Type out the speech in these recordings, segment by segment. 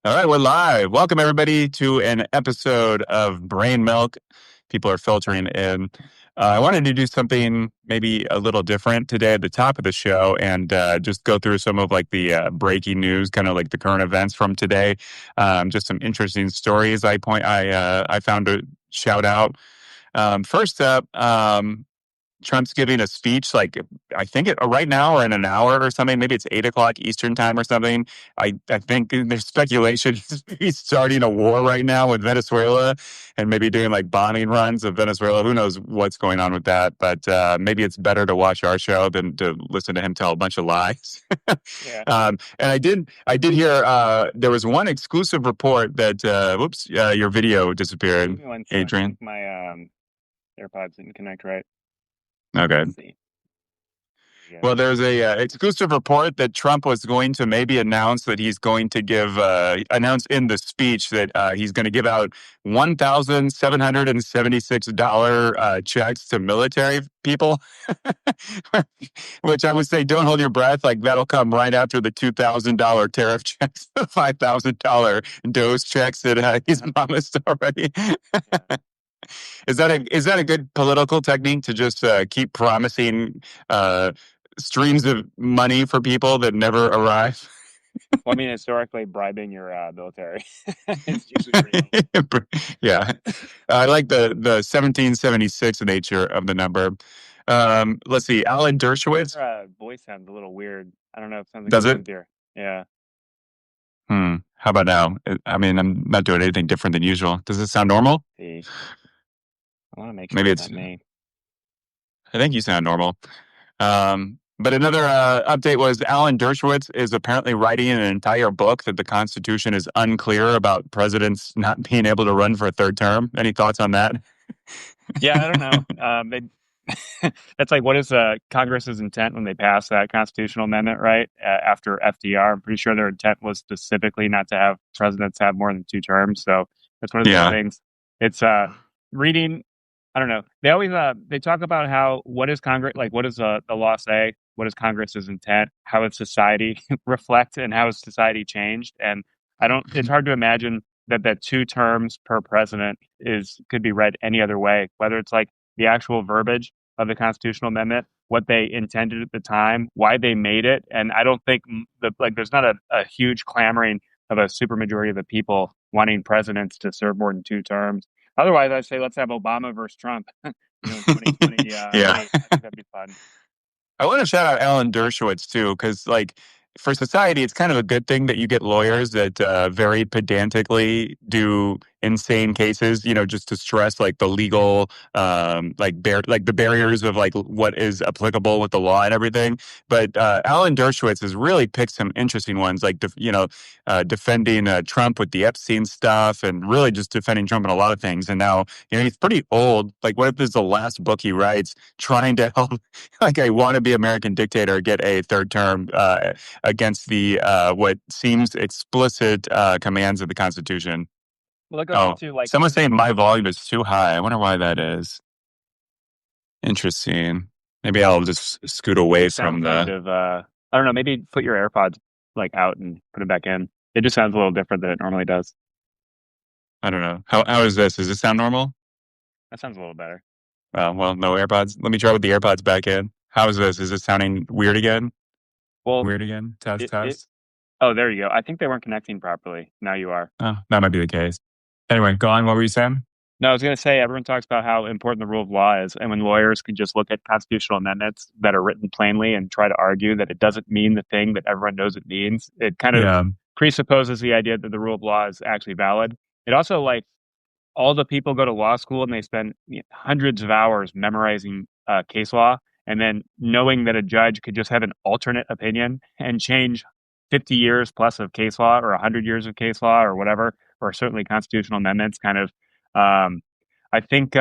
All right, we're live. Welcome, everybody, to an episode of Brain Milk. People are filtering in. I wanted to do something maybe a little different today at the top of the show and just go through some of like the breaking news, kind of like the current events from today. Just some interesting stories I found to shout out. First up, Trump's giving a speech, like I think right now or in an hour or something. Maybe it's 8 o'clock Eastern time or something. I think there's speculation he's starting a war right now with Venezuela and maybe doing like bombing runs of Venezuela. Who knows what's going on with that? But maybe it's better to watch our show than to listen to him tell a bunch of lies. Yeah. And I did hear there was one exclusive report that your video disappeared, Give me 1 second. Adrian. I think my AirPods didn't connect right. Okay. Let's see. Yeah. Well, there's a exclusive report that Trump was going to maybe announce that he's going to announce in the speech that he's going to give out $1,776 checks to military people, which I would say don't hold your breath. Like that'll come right after the $2,000 tariff checks, the $5,000 dose checks that he's promised already. Is that a good political technique to just keep promising streams of money for people that never arrive? Well, I mean, historically, bribing your military is usually pretty Yeah, I like the 1776 nature of the number. Let's see, Alan Dershowitz. Your voice sounds a little weird. I don't know if something's Does wrong it? with your... Yeah. How about now? I mean, I'm not doing anything different than usual. Does it sound normal? See. I want to make sure Maybe it's it's. not me. I think you sound normal. But another update was Alan Dershowitz is apparently writing an entire book that the Constitution is unclear about presidents not being able to run for a third term. Any thoughts on that? Yeah, I don't know. That's like, what is Congress's intent when they passed that constitutional amendment, right? After FDR, I'm pretty sure their intent was specifically not to have presidents have more than 2 terms. So that's one of those things. It's reading. I don't know. They always they talk about how what is Congress like? What does the law say? What is Congress's intent? How does society reflect, and how has society changed? And It's hard to imagine that 2 terms per president could be read any other way. Whether it's like the actual verbiage of the constitutional amendment, what they intended at the time, why they made it, and I don't think there's not a huge clamoring of a supermajority of the people wanting presidents to serve more than 2 terms. Otherwise, I say let's have Obama versus Trump. 2020. Yeah. I think that'd be fun. I want to shout out Alan Dershowitz too, because like for society, it's kind of a good thing that you get lawyers that very pedantically do insane cases, just to stress like the legal, like the barriers of like what is applicable with the law and everything. But Alan Dershowitz has really picked some interesting ones, like defending Trump with the Epstein stuff, and really just defending Trump in a lot of things. And now he's pretty old. Like, what if this is the last book he writes, trying to help like a wannabe American dictator get a third term against the what seems explicit commands of the Constitution? Well, it goes into like someone's saying my volume is too high. I wonder why that is. Interesting. Maybe I'll just scoot away from the. Kind of, I don't know. Maybe put your AirPods like out and put them back in. It just sounds a little different than it normally does. I don't know. How is this? Does this sound normal? That sounds a little better. Well, no AirPods. Let me try with the AirPods back in. How is this? Is it sounding weird again? Well, weird again. Test. Oh, there you go. I think they weren't connecting properly. Now you are. Oh, that might be the case. Anyway, go on. What were you saying? No, I was going to say everyone talks about how important the rule of law is, and when lawyers can just look at constitutional amendments that are written plainly and try to argue that it doesn't mean the thing that everyone knows it means, it kind of presupposes the idea that the rule of law is actually valid. It also, like, all the people go to law school and they spend hundreds of hours memorizing case law, and then knowing that a judge could just have an alternate opinion and change 50 years plus of case law or 100 years of case law or whatever, or certainly constitutional amendments kind of, I think,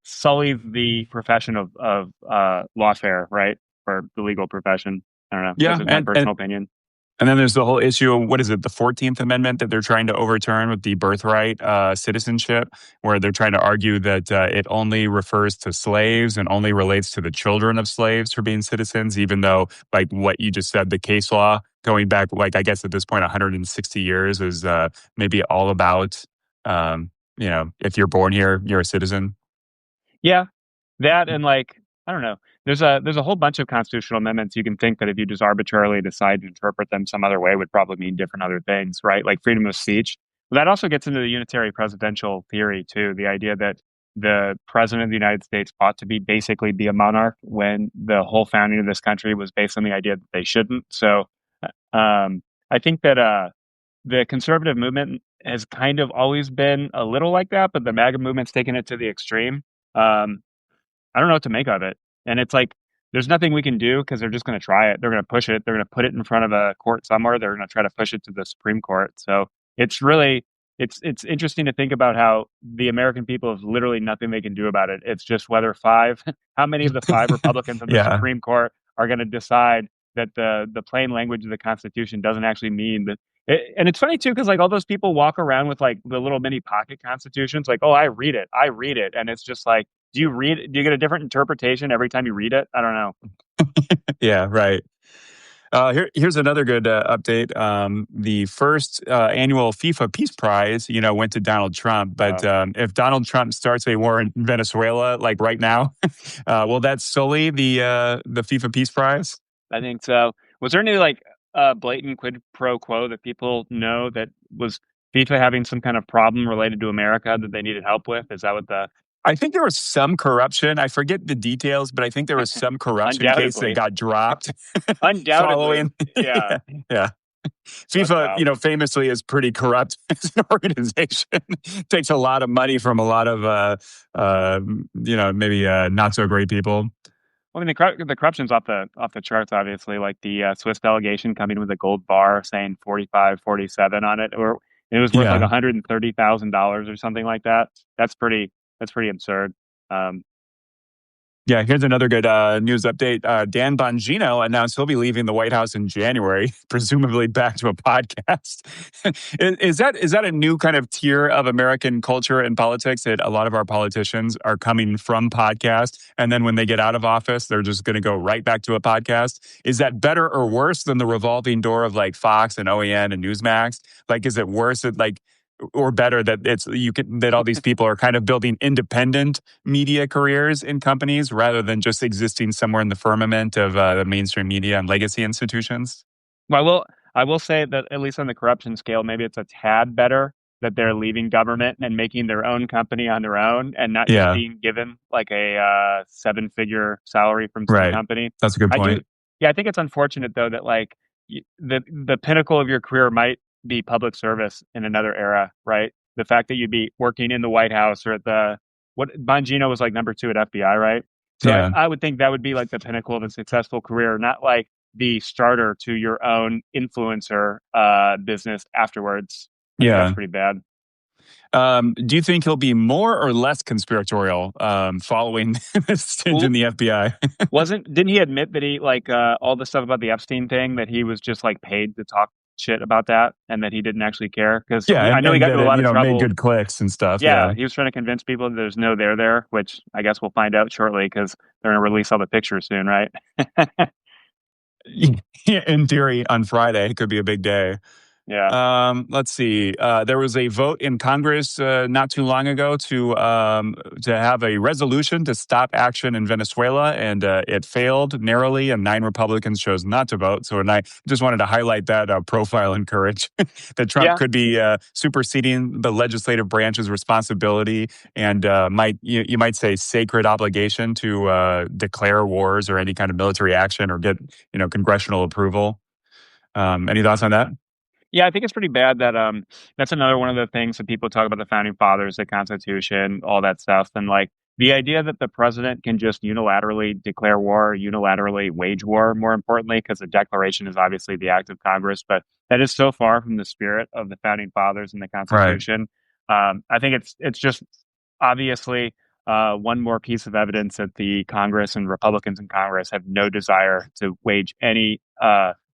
sullies the profession of lawfare, right? For the legal profession. I don't know. Yeah. That's my personal opinion. And then there's the whole issue of, what is it, the 14th Amendment that they're trying to overturn with the birthright citizenship, where they're trying to argue that it only refers to slaves and only relates to the children of slaves for being citizens, even though, like what you just said, the case law going back, like, I guess at this point, 160 years is maybe all about, if you're born here, you're a citizen. Yeah, that and like I don't know. There's a whole bunch of constitutional amendments you can think that if you just arbitrarily decide to interpret them some other way would probably mean different other things, right? Like freedom of speech. But that also gets into the unitary presidential theory too, the idea that the president of the United States ought to be basically be a monarch when the whole founding of this country was based on the idea that they shouldn't. So I think that the conservative movement has kind of always been a little like that, but the MAGA movement's taken it to the extreme. Um, I don't know what to make of it. And it's like, there's nothing we can do because they're just going to try it. They're going to push it. They're going to put it in front of a court somewhere. They're going to try to push it to the Supreme Court. So it's really, it's interesting to think about how the American people have literally nothing they can do about it. It's just whether how many of the five Republicans on the Yeah. Supreme Court are going to decide that the plain language of the Constitution doesn't actually mean that. And it's funny too, because like all those people walk around with like the little mini pocket constitutions, like, oh, I read it. And it's just like, do you get a different interpretation every time you read it? I don't know. Yeah, right. Here's another good update. The first annual FIFA Peace Prize, went to Donald Trump. But if Donald Trump starts a war in Venezuela, like right now, will that sully the FIFA Peace Prize? I think so. Was there any like blatant quid pro quo that people know that was FIFA having some kind of problem related to America that they needed help with? Is that what the I think there was some corruption. I forget the details, but I think there was some corruption case that undoubtedly, got dropped undoubtedly, following. yeah, Yeah. that's FIFA, wild. famously is pretty corrupt as an organization. Takes a lot of money from a lot of, maybe not so great people. Well, I mean, the corruption's off the charts, obviously. Like the Swiss delegation coming with a gold bar saying 45, 47 on it, or it was worth like Yeah. $130,000 or something like that. That's pretty. That's pretty absurd. Um, Yeah, here's another good news update. Dan Bongino announced he'll be leaving the White House in January, presumably back to a podcast. Is that a new kind of tier of American culture and politics that a lot of our politicians are coming from podcasts, and then when they get out of office, they're just going to go right back to a podcast? Is that better or worse than the revolving door of like Fox and OAN and Newsmax? Like, is it worse at like or better that that all these people are kind of building independent media careers in companies rather than just existing somewhere in the firmament of the mainstream media and legacy institutions? well, I will say that at least on the corruption scale, maybe it's a tad better that they're leaving government and making their own company on their own and not just Yeah, being given like a seven-figure salary from some right. company. That's a good I do, point. yeah, I think it's unfortunate though that like the pinnacle of your career might be public service in another era, right? The fact that you'd be working in the White House or at the what Bongino was like number two at FBI, right? So Yeah, I would think that would be like the pinnacle of a successful career, not like the starter to your own influencer business afterwards. I think that's yeah. pretty bad. Do you think he'll be more or less conspiratorial following this stint in Well, the FBI? didn't he admit that he like all the stuff about the Epstein thing that he was just like paid to talk shit about that and that he didn't actually care? Because Yeah, I know he and got that into a it lot of made trouble. good clicks and stuff. Yeah, Yeah. he was trying to convince people that there's no there, which I guess we'll find out shortly because they're going to release all the pictures soon, right? In theory, on Friday, it could be a big day. Yeah. Let's see. There was a vote in Congress not too long ago to have a resolution to stop action in Venezuela, and it failed narrowly, and 9 Republicans chose not to vote. So, and I just wanted to highlight that profile and courage that Trump Yeah. could be superseding the legislative branch's responsibility and you might say sacred obligation to declare wars or any kind of military action or get congressional approval. Any thoughts on that? Yeah, I think it's pretty bad that that's another one of the things that people talk about the founding fathers, the Constitution, all that stuff, and like the idea that the president can just unilaterally declare war, unilaterally wage war, more importantly, because the Declaration is obviously the act of Congress, but that is so far from the spirit of the founding fathers and the Right. Constitution. I think it's just obviously one more piece of evidence that the Congress and Republicans in Congress have no desire to wage any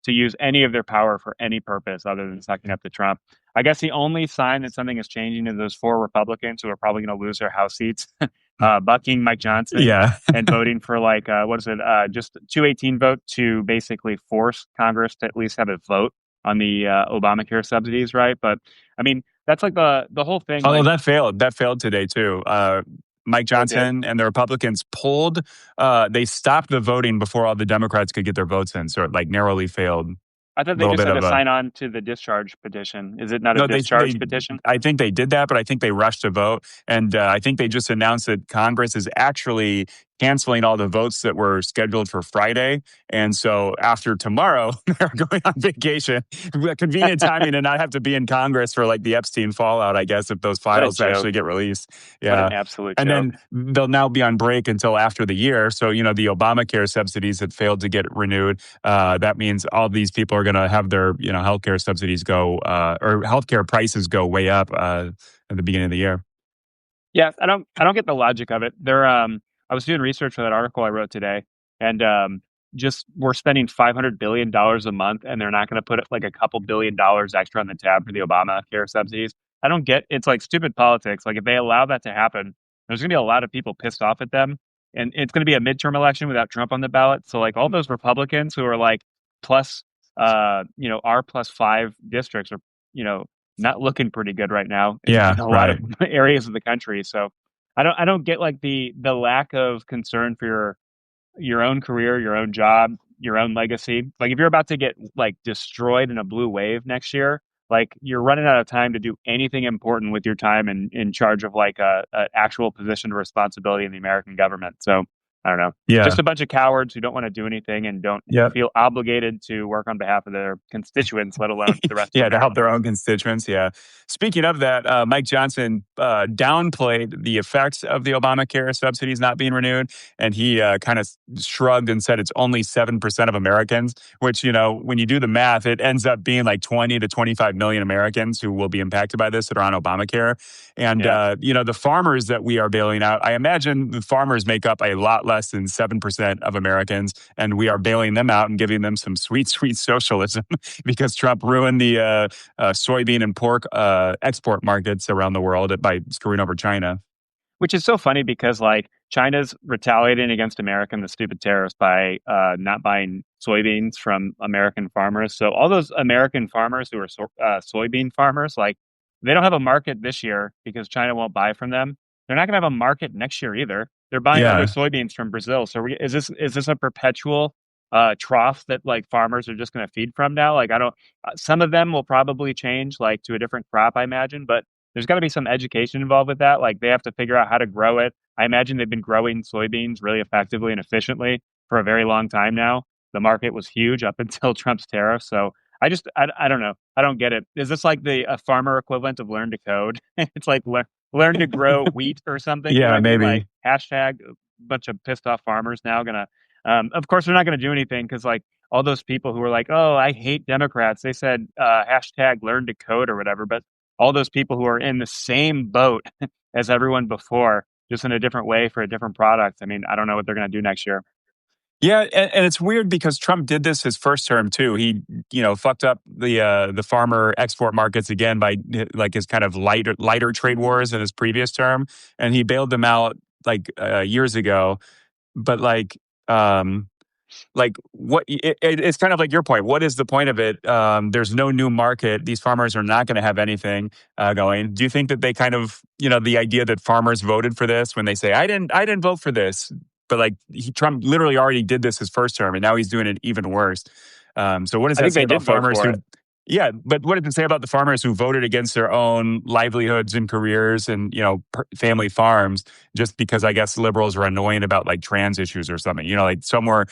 to use any of their power for any purpose other than sucking up to Trump. I guess the only sign that something is changing is those 4 Republicans who are probably going to lose their House seats bucking Mike Johnson Yeah. and voting for like what is it? Just 218 vote to basically force Congress to at least have a vote on the Obamacare subsidies, right? But I mean, that's like the whole thing. Although Like, that failed. That failed today too. Mike oh, it did. Johnson and the Republicans pulled. They stopped the voting before all the Democrats could get their votes in. So it like narrowly failed. I thought A they little just bit had to of a sign on to the discharge petition. Is it not a no. discharge petition? I think they did that, but I think they rushed to vote, and I think they just announced that Congress is actually canceling all the votes that were scheduled for Friday. And so after tomorrow, they're going on vacation. Convenient timing to not have to be in Congress for like the Epstein fallout, I guess, if those What a files joke! actually get released. What an Yeah. absolute And joke! then they'll now be on break until after the year. So, the Obamacare subsidies that failed to get renewed, that means all these people are going to have their, healthcare subsidies go, or healthcare prices go way up at the beginning of the year. Yeah, I don't get the logic of it. I was doing research for that article I wrote today, and just we're spending $500 billion a month, and they're not going to put like a couple $1 billion extra on the tab for the Obamacare subsidies. I don't get. It's like stupid politics. Like if they allow that to happen, there's going to be a lot of people pissed off at them, and it's going to be a midterm election without Trump on the ballot. So like all those Republicans who are like plus, R plus five districts are, you know, not looking pretty good right now in Yeah, a lot of right. areas of the country. So I don't get like the lack of concern for your own career, your own job, your own legacy. Like if you're about to get like destroyed in a blue wave next year, like you're running out of time to do anything important with your time in charge of like a actual position of responsibility in the American government. So I don't know. Yeah. Just a bunch of cowards who don't want to do anything and don't Yep. feel obligated to work on behalf of their constituents, let alone the rest of Yeah, to help their America. own constituents. Yeah. Speaking of that, Mike Johnson downplayed the effects of the Obamacare subsidies not being renewed. And he kind of shrugged and said it's only 7% of Americans, which, when you do the math, it ends up being like 20 to 25 million Americans who will be impacted by this that are on Obamacare. And, Yeah. the farmers that we are bailing out, I imagine the farmers make up a lot less than 7% of Americans. And we are bailing them out and giving them some sweet, sweet socialism because Trump ruined the soybean and pork export markets around the world by screwing over China. Which is so funny because like China's retaliating against America and the stupid tariffs by not buying soybeans from American farmers. So all those American farmers who are soybean farmers, like they don't have a market this year because China won't buy from them. They're not going to have a market next year either. They're buying other Yeah. soybeans from Brazil. So is this a perpetual trough that like farmers are just going to feed from now? Like I don't. Some of them will probably change like to a different crop, I imagine, but there's got to be some education involved with that. Like they have to figure out how to grow it. I imagine they've been growing soybeans really effectively and efficiently for a very long time now. The market was huge up until Trump's tariffs. So I don't know. I don't get it. Is this like the a farmer equivalent of learn to code? It's like learn to grow wheat or something. You know what Yeah, I mean? Like maybe. hashtag a bunch of pissed off farmers now gonna. Of course, they're not going to do anything because like all those people who were like, "Oh, I hate Democrats," they said hashtag learn to code or whatever. But all those people who are in the same boat as everyone before, just in a different way for a different product. I mean, I don't know what they're going to do next year. Yeah, and it's weird because Trump did this his first term too. He, fucked up the farmer export markets again by like his kind of lighter trade wars in his previous term, and he bailed them out like years ago. But like what it's kind of like your point. What is the point of it? There's no new market. These farmers are not going to have anything going. Do you think that they kind of, the idea that farmers voted for this when they say I didn't vote for this, but like Trump literally already did this his first term and now he's doing it even worse. So what does I that think say they about did vote farmers for who? it. Yeah, but what does it say about the farmers who voted against their own livelihoods and careers and family farms just because I guess liberals are annoying about like trans issues or something? Like somewhere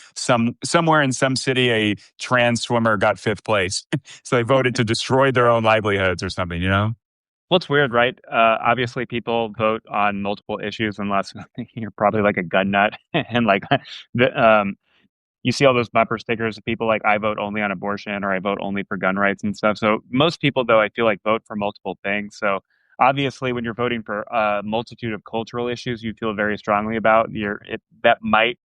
in some city a trans swimmer got fifth place, so they voted to destroy their own livelihoods or something. Well, it's weird, right? Obviously, people vote on multiple issues unless you're probably like a gun nut and like the you see all those bumper stickers of people like I vote only on abortion or I vote only for gun rights and stuff. So most people, though, I feel like vote for multiple things. So obviously, when you're voting for a multitude of cultural issues you feel very strongly about, that might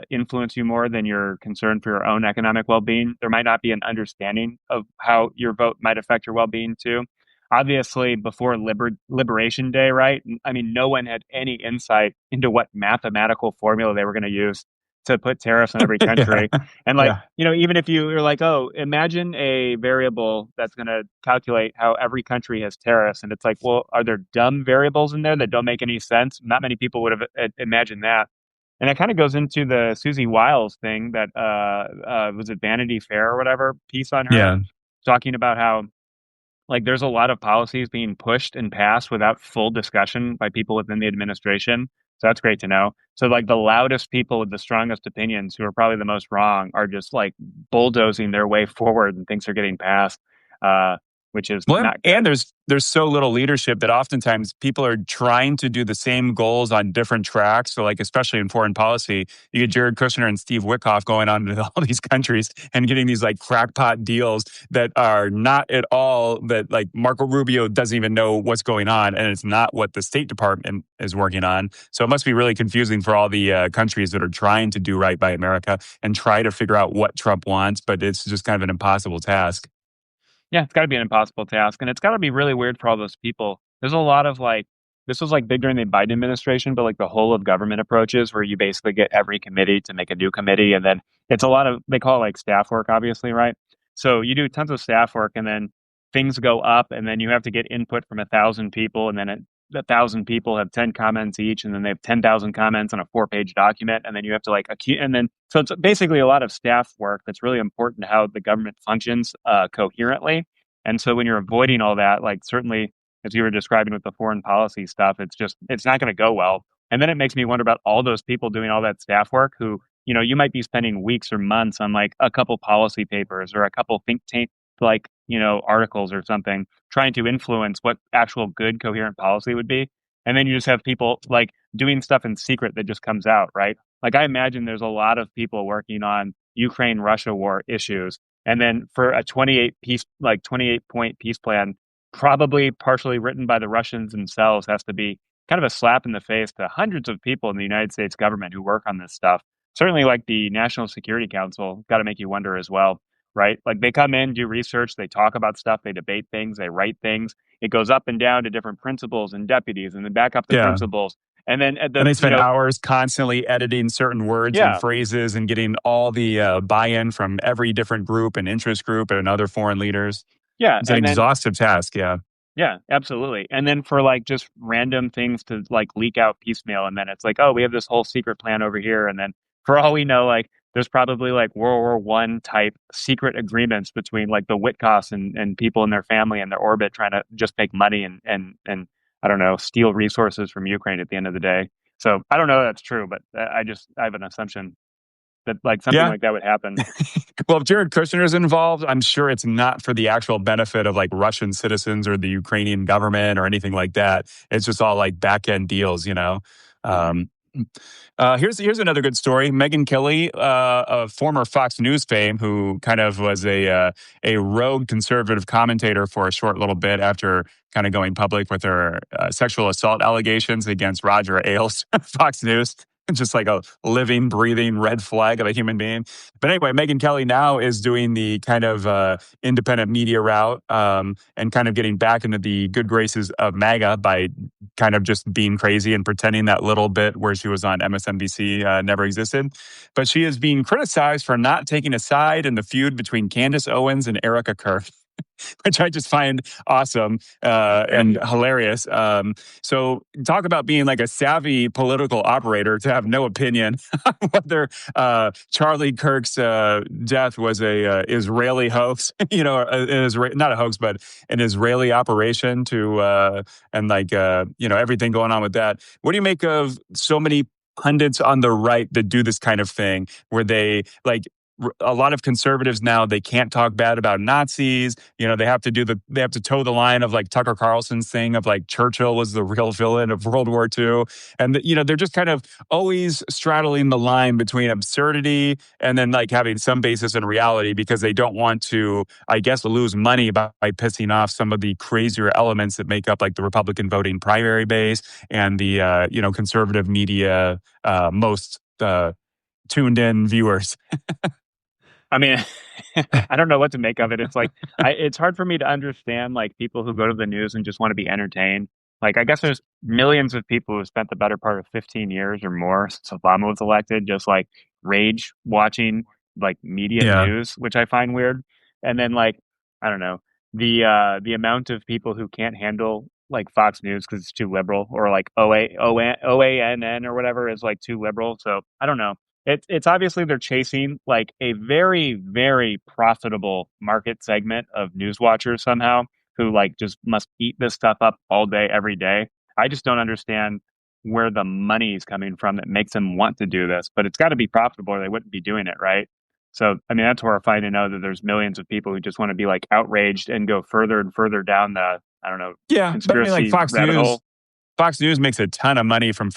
influence you more than your concern for your own economic well-being. There might not be an understanding of how your vote might affect your well-being too. obviously before Liberation Day, right? I mean, no one had any insight into what mathematical formula they were going to use to put tariffs on every Yeah. country. And like, Yeah. even if you are like, oh, imagine a variable that's going to calculate how every country has tariffs. And it's like, well, are there dumb variables in there that don't make any sense? Not many people would have imagined that. And it kind of goes into the Susie Wiles thing that was it Vanity Fair or whatever piece on her Yeah. talking about how like there's a lot of policies being pushed and passed without full discussion by people within the administration. So that's great to know. So like the loudest people with the strongest opinions who are probably the most wrong are just like bulldozing their way forward and things are getting passed, uh, which is Well, not and good. there's so little leadership that oftentimes people are trying to do the same goals on different tracks. So, like especially in foreign policy, you get Jared Kushner and Steve Witkoff going on to all these countries and getting these like crackpot deals that are not at all that like Marco Rubio doesn't even know what's going on, and it's not what the State Department is working on. So it must be really confusing for all the countries that are trying to do right by America and try to figure out what Trump wants, but it's just kind of an impossible task. Yeah, it's got to be an impossible task, and it's got to be really weird for all those people. There's a lot of like this was like big during the Biden administration, but like the whole of government approaches where you basically get every committee to make a new committee, and then it's a lot of they call it like staff work, obviously, right? So you do tons of staff work, and then things go up, and then you have to get input from 1,000 people, and then 1,000 people have 10 comments each, and then they have 10,000 comments on a 4-page document, and then you have to like and then so it's basically a lot of staff work that's really important to how the government functions coherently. And so when you're avoiding all that, like certainly as you were describing with the foreign policy stuff, it's not going to go well. And then it makes me wonder about all those people doing all that staff work who, you might be spending weeks or months on like a couple policy papers or a couple think tank like, articles or something trying to influence what actual good coherent policy would be. And then you just have people like doing stuff in secret that just comes out, right? Like I imagine there's a lot of people working on Ukraine Russia war issues. And then for a 28 point peace plan, probably partially written by the Russians themselves, has to be kind of a slap in the face to hundreds of people in the United States government who work on this stuff. Certainly, like the National Security Council, got to make you wonder as well, right? Like they come in, do research, they talk about stuff, they debate things, they write things. It goes up and down to different principals and deputies, and then back up to Yeah. principals. And then at And the, they spend hours constantly editing certain words and yeah, phrases and getting all the buy-in from every different group and interest group and other foreign leaders. yeah. It's an And then exhaustive task. Yeah. yeah, absolutely. And then for like just random things to like leak out piecemeal. And then it's like, oh, we have this whole secret plan over here. And then for all we know, like there's probably like World War I type secret agreements between like the Witkoffs and people in their family and their orbit trying to just make money and I don't know, steal resources from Ukraine at the end of the day. So I don't know if that's true, but I have an assumption that like something Yeah. like that would happen. Well, if Jared Kushner is involved, I'm sure it's not for the actual benefit of like Russian citizens or the Ukrainian government or anything like that. It's just all like back end deals. Um, here's another good story. Megyn Kelly, a former Fox News fame, who kind of was a rogue conservative commentator for a short little bit after kind of going public with her sexual assault allegations against Roger Ailes, Fox News. Just like a living, breathing red flag of a human being. But anyway, Megyn Kelly now is doing the kind of independent media route and kind of getting back into the good graces of MAGA by kind of just being crazy and pretending that little bit where she was on MSNBC never existed. But she is being criticized for not taking a side in the feud between Candace Owens and Erica Kerr, which I just find awesome and hilarious. So talk about being like a savvy political operator to have no opinion on whether Charlie Kirk's death was a Israeli hoax, not a hoax, but an Israeli operation and everything going on with that. What do you make of so many pundits on the right that do this kind of thing where they like a lot of conservatives now, they can't talk bad about Nazis. They have to toe the line of like Tucker Carlson's thing of like Churchill was the real villain of World War II. And, they're just kind of always straddling the line between absurdity and then like having some basis in reality because they don't want to, I guess, lose money by pissing off some of the crazier elements that make up like the Republican voting primary base and the, conservative media most tuned in viewers. I mean, I don't know what to make of it. It's like it's hard for me to understand like people who go to the news and just want to be entertained. Like I guess there's millions of people who spent the better part of 15 years or more since Obama was elected, just like rage watching like media Yeah. news, which I find weird. And then like I don't know the amount of people who can't handle like Fox News because it's too liberal, or like OANN or whatever is like too liberal. So I don't know. It's obviously they're chasing like a very, very profitable market segment of news watchers somehow who like just must eat this stuff up all day, every day. I just don't understand where the money is coming from that makes them want to do this, but it's got to be profitable or they wouldn't be doing it, right? So, I mean, that's horrifying to know that there's millions of people who just want to be like outraged and go further and further down the, I don't know, Yeah. But I mean, like conspiracy rabbit hole. Fox News makes a ton of money from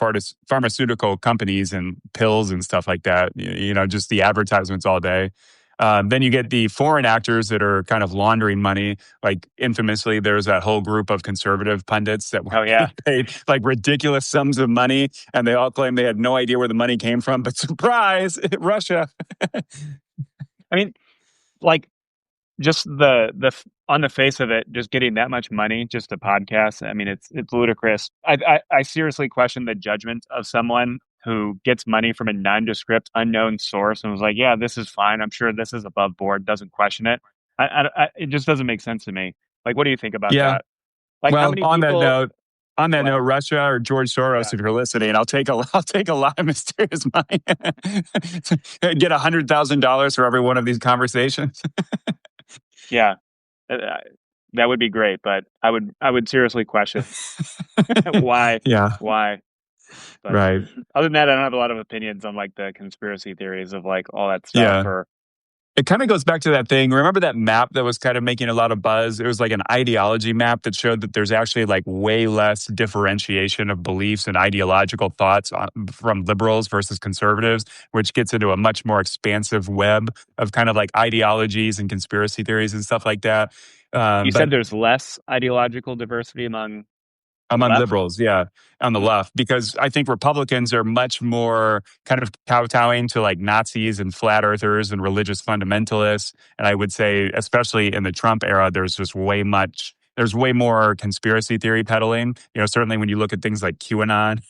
pharmaceutical companies and pills and stuff like that. Just the advertisements all day. Then you get the foreign actors that are kind of laundering money. Like infamously, there's that whole group of conservative pundits that were Oh, yeah. paid like ridiculous sums of money, and they all claim they had no idea where the money came from. But surprise, Russia. I mean, like, just the on the face of it, just getting that much money just a podcast. I mean, it's ludicrous. I seriously question the judgment of someone who gets money from a nondescript, unknown source and was like, "Yeah, this is fine. I'm sure this is above board." Doesn't question it. It just doesn't make sense to me. Like, what do you think about Yeah. that? Like, how Well, many people? on that Go note, ahead. Russia or George Soros, Yeah, if you're listening, I'll take a lot of mysterious money. Get $100,000 for every one of these conversations. yeah, uh, that would be great. But I would seriously question why Yeah, why. But right. other than that, I don't have a lot of opinions on like the conspiracy theories of like all that stuff. Yeah. Or It kind of goes back to that thing. Remember that map that was kind of making a lot of buzz? It was like an ideology map that showed that there's actually like way less differentiation of beliefs and ideological thoughts from liberals versus conservatives, which gets into a much more expansive web of kind of like ideologies and conspiracy theories and stuff like that. you But said there's less ideological diversity among the among left. liberals, yeah, on the Hmm. left, because I think Republicans are much more kind of kowtowing to like Nazis and flat earthers and religious fundamentalists. And I would say, especially in the Trump era, there's way more conspiracy theory peddling. Certainly when you look at things like QAnon,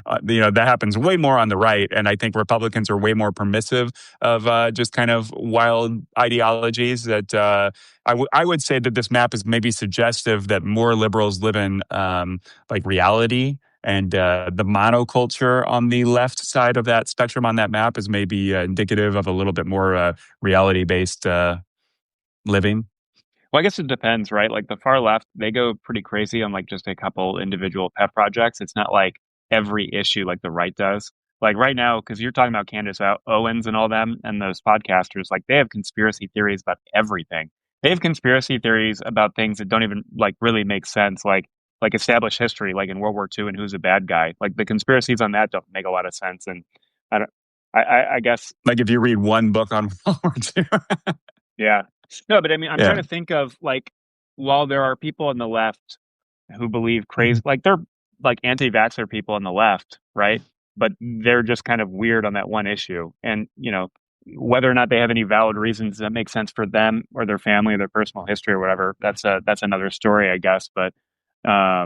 that happens way more on the right. And I think Republicans are way more permissive of just kind of wild ideologies that I would say that this map is maybe suggestive that more liberals live in like reality. And the monoculture on the left side of that spectrum on that map is maybe indicative of a little bit more reality based living. Well, I guess it depends, right? Like the far left, they go pretty crazy on like just a couple individual pet projects. It's not like every issue like the right does. Like right now, because you're talking about Candace Owens and all them and those podcasters, like they have conspiracy theories about everything. They have conspiracy theories about things that don't even like really make sense, like established history, like in World War II and who's a bad guy. Like the conspiracies on that don't make a lot of sense. And I don't, I guess Like if you read one book on World War II. yeah. No, but I mean, I'm trying Yeah. to think of like, while there are people on the left who believe Mhm. crazy, like they're like anti-vaxxer people on the left, right? But they're just kind of weird on that one issue. And, whether or not they have any valid reasons that make sense for them or their family or their personal history or whatever, that's another story, I guess. But I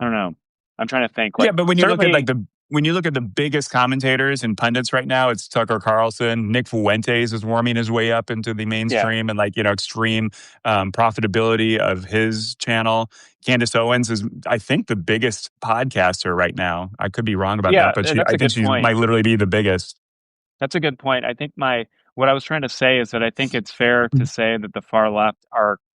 don't know. I'm trying to think. Yeah, Like but certainly, when you look at the biggest commentators and pundits right now, it's Tucker Carlson. Nick Fuentes is warming his way up into the yeah, mainstream and extreme profitability of his channel. Candace Owens is, I think, the biggest podcaster right now. I could be wrong about that, yeah, but and that's I a think good she point. might literally be the biggest. That's a good point. I think what I was trying to say is that I think it's fair to say that the far left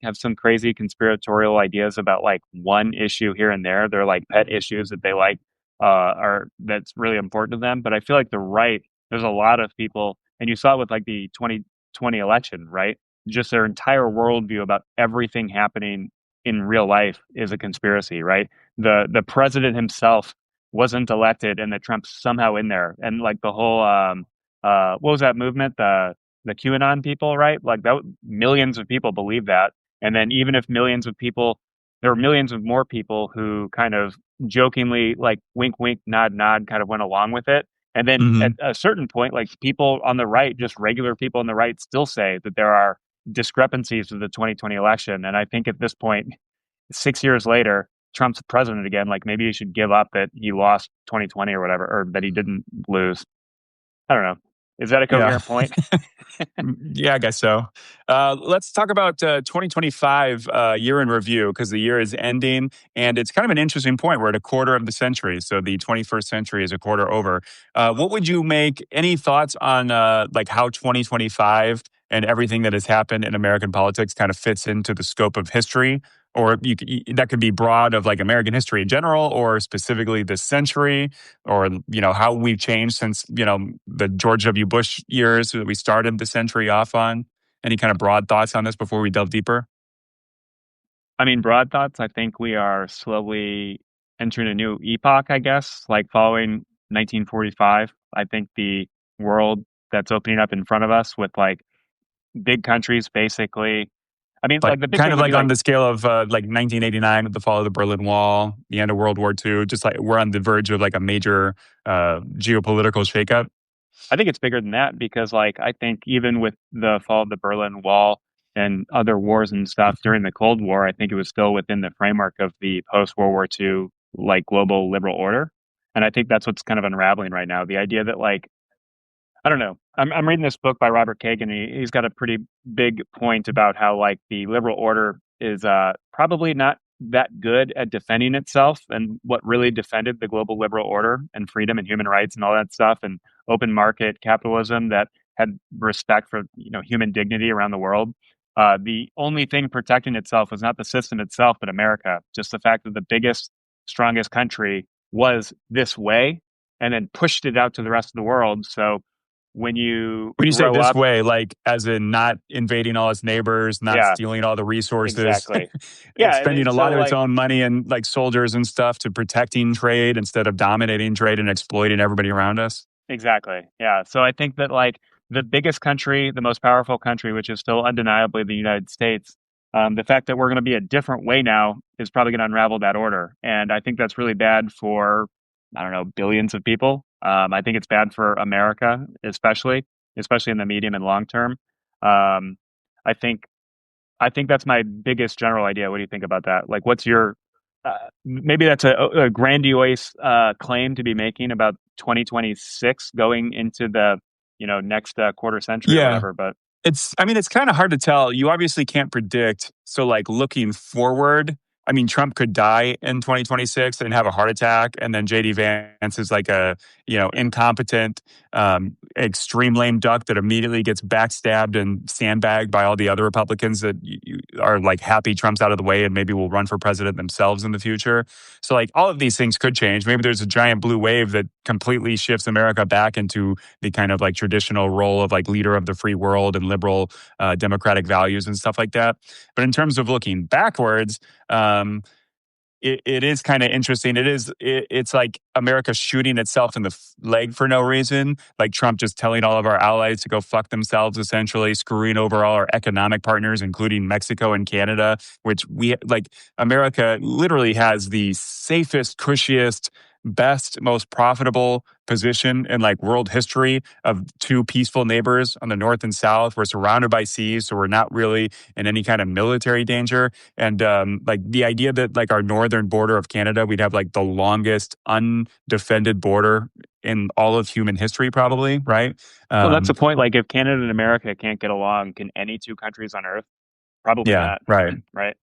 have some crazy conspiratorial ideas about like one issue here and there. They're like pet issues that they like are that's really important to them. But I feel like the right, there's a lot of people, and you saw it with like the 2020 election, right? Just their entire worldview about everything happening in real life is a conspiracy, right? The president himself wasn't elected, and that Trump's somehow in there, and like the whole what was that movement? The QAnon people, right? Like that, millions of people believe that. And then even if millions of people, there were millions of more people who kind of jokingly, like wink, wink, nod, nod, kind of went along with it. And then at Hmm. a certain point, like people on the right, just regular people on the right, still say that there are discrepancies with the 2020 election. And I think at this point, 6 years later, Trump's president again. Like maybe he should give up that he lost 2020 or whatever, or that he didn't lose. I don't know. Is that a Yeah. coherent point? Yeah, I guess so. Let's talk about 2025 year in review because the year is ending, and it's kind of an interesting point. We're at a quarter of the century, so the 21st century is a quarter over. What would you make? Any thoughts on like how 2025 and everything that has happened in American politics kind of fits into the scope of history? Or that could be broad of like American history in general, or specifically this century, or how we've changed since the George W. Bush years that we started the century off on. Any kind of broad thoughts on this before we delve deeper? I mean, broad thoughts. I think we are slowly entering a new epoch, I guess, like following 1945. I think the world that's opening up in front of us with like big countries, basically. I mean, Like like the big kind thing of would be like on like, the scale of like 1989 with the fall of the Berlin Wall, the end of World War II. Just like we're on the verge of like a major geopolitical shakeup. I think it's bigger than that because, like, I think even with the fall of the Berlin Wall and other wars and stuff during the Cold War, I think it was still within the framework of the post World War II, like, global liberal order. And I think that's what's kind of unraveling right now. The idea that, like, I don't know. I'm reading this book by Robert Kagan. He's got a pretty big point about how like the liberal order is probably not that good at defending itself, and what really defended the global liberal order and freedom and human rights and all that stuff and open market capitalism that had respect for human dignity around the world. The only thing protecting itself was not the system itself, but America. Just the fact that the biggest, strongest country was this way, and then pushed it out to the rest of the world. So when you When you say grow this up. way, like as in not invading all its neighbors, not Yeah, stealing all the resources, exactly. it's Yeah, spending and a lot so of its like own money and like soldiers and stuff to protecting trade instead of dominating trade and exploiting everybody around us. exactly. Yeah. So I think that like the biggest country, the most powerful country, which is still undeniably the United States, the fact that we're going to be a different way now is probably going to unravel that order. And I think that's really bad for, I don't know, billions of people. I think it's bad for America, especially in the medium and long term. Um, I think I think that's my biggest general idea. What do you think about that? Like, what's your maybe that's a grandiose claim to be making about 2026 going into the next quarter century or Yeah. whatever. But I mean, it's kind of hard to tell. You obviously can't predict. So, like, looking forward, I mean, Trump could die in 2026 and have a heart attack. And then JD Vance is like a, incompetent, extreme lame duck that immediately gets backstabbed and sandbagged by all the other Republicans that are like happy Trump's out of the way and maybe will run for president themselves in the future. So, like, all of these things could change. Maybe there's a giant blue wave that completely shifts America back into the kind of like traditional role of like leader of the free world and liberal democratic values and stuff like that. But in terms of looking backwards, it is kind of interesting. It's like America shooting itself in the leg for no reason. Like Trump just telling all of our allies to go fuck themselves, essentially screwing over all our economic partners, including Mexico and Canada, which we like. America literally has the safest, cushiest, best, most profitable position in like world history of two peaceful neighbors on the north and south. We're surrounded by seas, so we're not really in any kind of military danger. And like the idea that like our northern border of Canada, we'd have like the longest undefended border in all of human history, probably, right? well, that's the Um, point. Like, if Canada and America can't get along, can any two countries on Earth? Probably yeah, not. right. Right.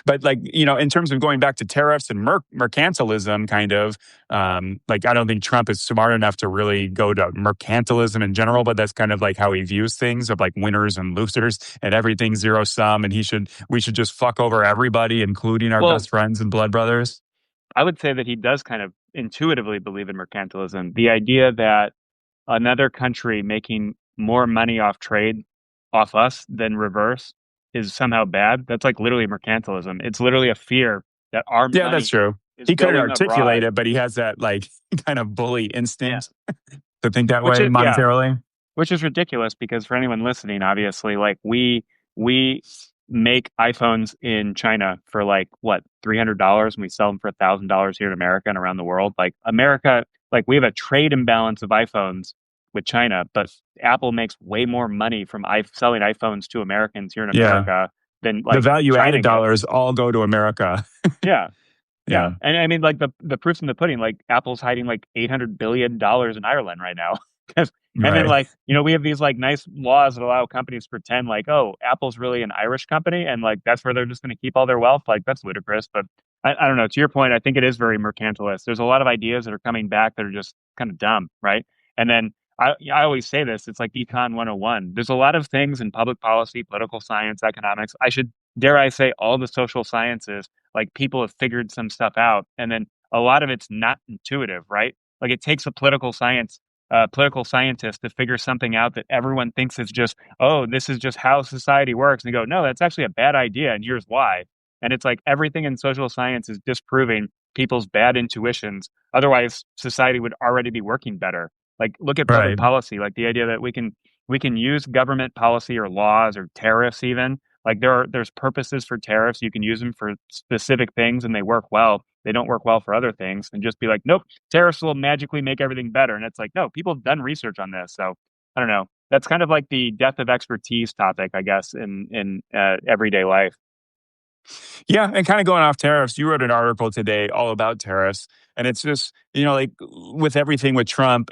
But like, in terms of going back to tariffs and mercantilism, kind of, like, I don't think Trump is smart enough to really go to mercantilism in general, but that's kind of like how he views things of like winners and losers and everything zero sum. And we should just fuck over everybody, including our Well, best friends and blood brothers. I would say that he does kind of intuitively believe in mercantilism. The idea that another country making more money off trade off us than reverse is somehow bad. That's like literally mercantilism. It's literally a fear that our Yeah, that's money true. is He couldn't going articulate abroad. it, but he has that like kind of bully Yeah. instinct to think that Which way is yeah, monetarily. which is ridiculous because for anyone listening, obviously, like we make iPhones in China for like what $300, and we sell them for $1,000 here in America and around the world. Like America, like we have a trade imbalance of iPhones with China, but Apple makes way more money from selling iPhones to Americans here in Yeah. America than The like value China added gets. dollars all go to America. Yeah. Yeah, Yeah. and I mean, like the proof's in the pudding. Like Apple's hiding like $800 billion in Ireland right now. 'Cause- and then Right. like we have these like nice laws that allow companies to pretend like, oh, Apple's really an Irish company, and like that's where they're just going to keep all their wealth. Like that's ludicrous. But I don't know. To your point, I think it is very mercantilist. There's a lot of ideas that are coming back that are just kind of dumb, right? And then I always say this. It's like Econ 101. There's a lot of things in public policy, political science, economics. I should dare I say all the social sciences, like people have figured some stuff out, and then a lot of it's not intuitive, right? Like it takes a political scientist to figure something out that everyone thinks is just, oh, this is just how society works, and they go, no, that's actually a bad idea, and here's why. And it's like everything in social science is disproving people's bad intuitions. Otherwise, society would already be working better. Like look at public Right. policy, like the idea that we can use government policy or laws or tariffs even, like there's purposes for tariffs. You can use them for specific things and they work well. They don't work well for other things. And just be like, nope, tariffs will magically make everything better. And it's like, no, people have done research on this. So I don't know. That's kind of like the death of expertise topic, I guess, in everyday life. Yeah, and kind of going off tariffs, you wrote an article today all about tariffs. And it's just, like with everything with Trump,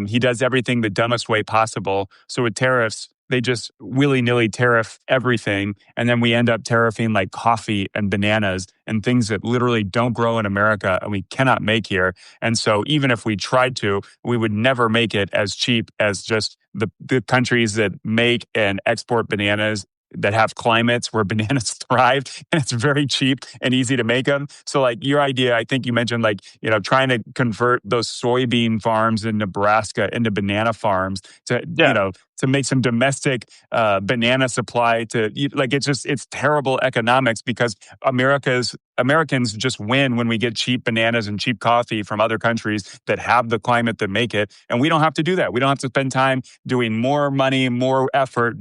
he does everything the dumbest way possible. So with tariffs, they just willy nilly tariff everything. And then we end up tariffing like coffee and bananas and things that literally don't grow in America and we cannot make here. And so even if we tried to, we would never make it as cheap as just the countries that make and export bananas that have climates where bananas thrive and it's very cheap and easy to make them. So like your idea, I think you mentioned like, trying to convert those soybean farms in Nebraska into banana farms to, Yeah. to make some domestic banana supply like it's terrible economics because Americans just win when we get cheap bananas and cheap coffee from other countries that have the climate that make it. And we don't have to do that. We don't have to spend time doing more money, more effort,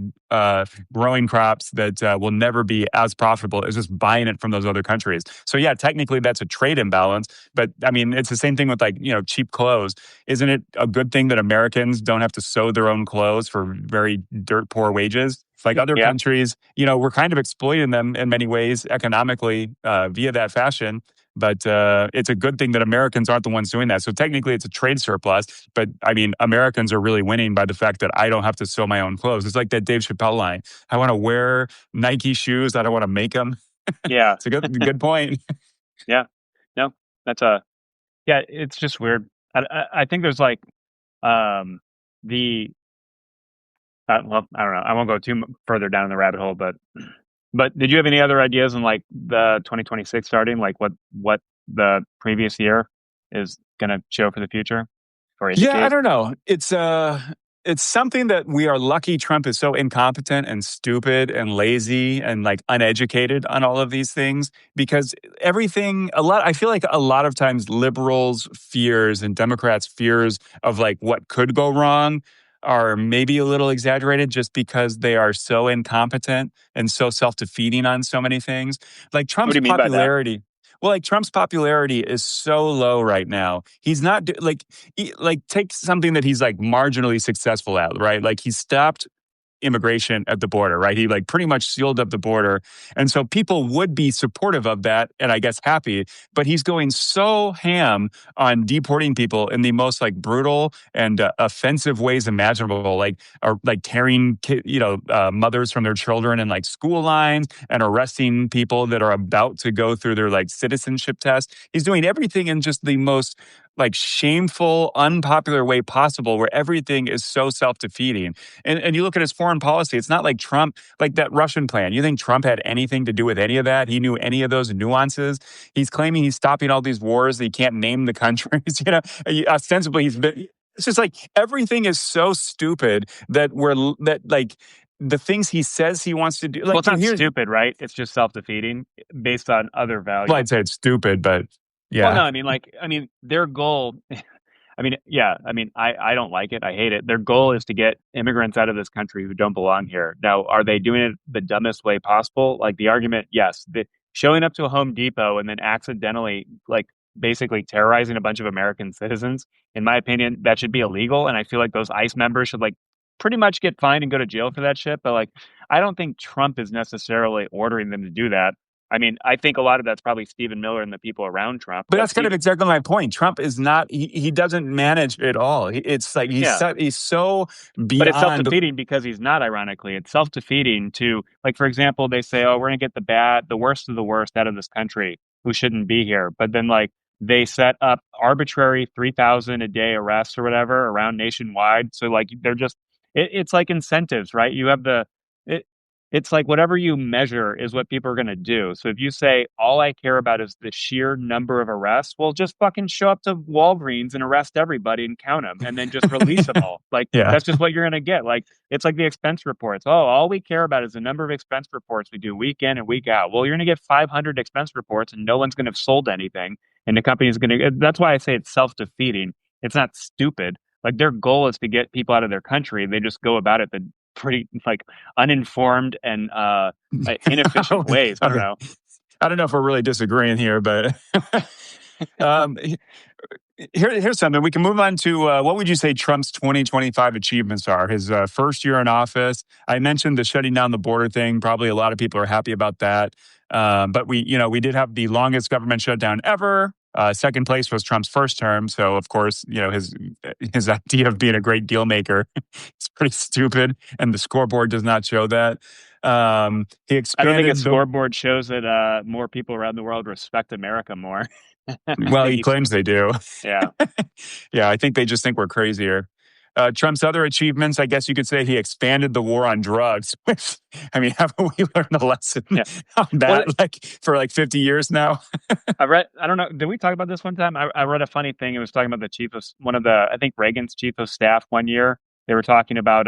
growing crops that will never be as profitable as just buying it from those other countries. So yeah, technically that's a trade imbalance. But I mean, it's the same thing with like, cheap clothes. Isn't it a good thing that Americans don't have to sew their own clothes for very dirt poor wages? Like other Yeah. countries, we're kind of exploiting them in many ways economically via that fashion. But it's a good thing that Americans aren't the ones doing that. So technically, it's a trade surplus. But I mean, Americans are really winning by the fact that I don't have to sew my own clothes. It's like that Dave Chappelle line: "I want to wear Nike shoes. I don't want to make them." Yeah. It's a good point. Yeah. No, that's yeah, it's just weird. I think there's like um the well, I don't know. I won't go further down the rabbit hole, but did you have any other ideas on like the 2026 starting, like what the previous year is going to show for the future or Yeah, I indicate? don't know. It's something that we are lucky Trump is so incompetent and stupid and lazy and like uneducated on all of these things because I feel like a lot of times liberals fears and Democrats fears of like what could go wrong are maybe a little exaggerated just because they are so incompetent and so self-defeating on so many things. Like What Trump's do you mean by that? popularity well, like Trump's popularity is so low right now. He's not like take something that he's like marginally successful at, right? Like he stopped immigration at the border, right? He like pretty much sealed up the border. And so people would be supportive of that and I guess happy, but he's going so ham on deporting people in the most like brutal and offensive ways imaginable, like tearing, mothers from their children in like school lines and arresting people that are about to go through their like citizenship test. He's doing everything in just the most like shameful, unpopular way possible where everything is so self-defeating. And you look at his foreign policy, it's not like Trump, like that Russian plan. You think Trump had anything to do with any of that? He knew any of those nuances? He's claiming he's stopping all these wars that he can't name the countries. Ostensibly he's been, it's just like everything is so stupid that like the things he says he wants to do. Well, Like, it's not here's, stupid, right? It's just self-defeating based on other well, values. I'd say it's stupid, but Well, no, yeah. I mean, their goal. I mean, yeah, I mean, I don't like it. I hate it. Their goal is to get immigrants out of this country who don't belong here. Now, are they doing it the dumbest way possible? Like the argument, yes, showing up to a Home Depot and then accidentally, like, basically terrorizing a bunch of American citizens, in my opinion, that should be illegal. And I feel like those ICE members should, like, pretty much get fined and go to jail for that shit. But, like, I don't think Trump is necessarily ordering them to do that. I mean, I think a lot of that's probably Stephen Miller and the people around Trump. But But that's kind Steve, of exactly my point. Trump is not, he doesn't manage it all. It's like yeah, he's so but it's beyond. self-defeating because he's not, ironically. It's self-defeating to, like, for example, they say, oh, we're going to get the worst of the worst out of this country who shouldn't be here. But then, like, they set up arbitrary 3,000 a day arrests or whatever around nationwide. So, like, they're just, it's like incentives, right? You have it, it's like whatever you measure is what people are going to do. So if you say, all I care about is the sheer number of arrests, well, just fucking show up to Walgreens and arrest everybody and count them and then just release them all. Like, Yeah. that's just what you're going to get. Like, it's like the expense reports. Oh, all we care about is the number of expense reports we do week in and week out. Well, you're going to get 500 expense reports and no one's going to have sold anything. And the company's going to, that's why I say it's self-defeating. It's not stupid. Like, their goal is to get people out of their country. They just go about it the pretty, like, uninformed and inefficient ways. I don't Okay. know. I don't know if we're really disagreeing here, but um, here's something. We can move on to what would you say Trump's 2025 achievements are? His first year in office. I mentioned the shutting down the border thing. Probably a lot of people are happy about that. But we did have the longest government shutdown ever. Second place was Trump's first term. So, of course, his idea of being a great deal maker is pretty stupid. And the scoreboard does not show that. He I don't think expanded a scoreboard shows that more people around the world respect America more. I well, think he claims they do. yeah. Yeah, I think they just think we're crazier. Trump's other achievements, I guess you could say he expanded the war on drugs. I mean, haven't we learned a lesson Yeah. on that Well, for 50 years now? I don't know, did we talk about this one time? I read a funny thing. It was talking about I think Reagan's chief of staff one year. They were talking about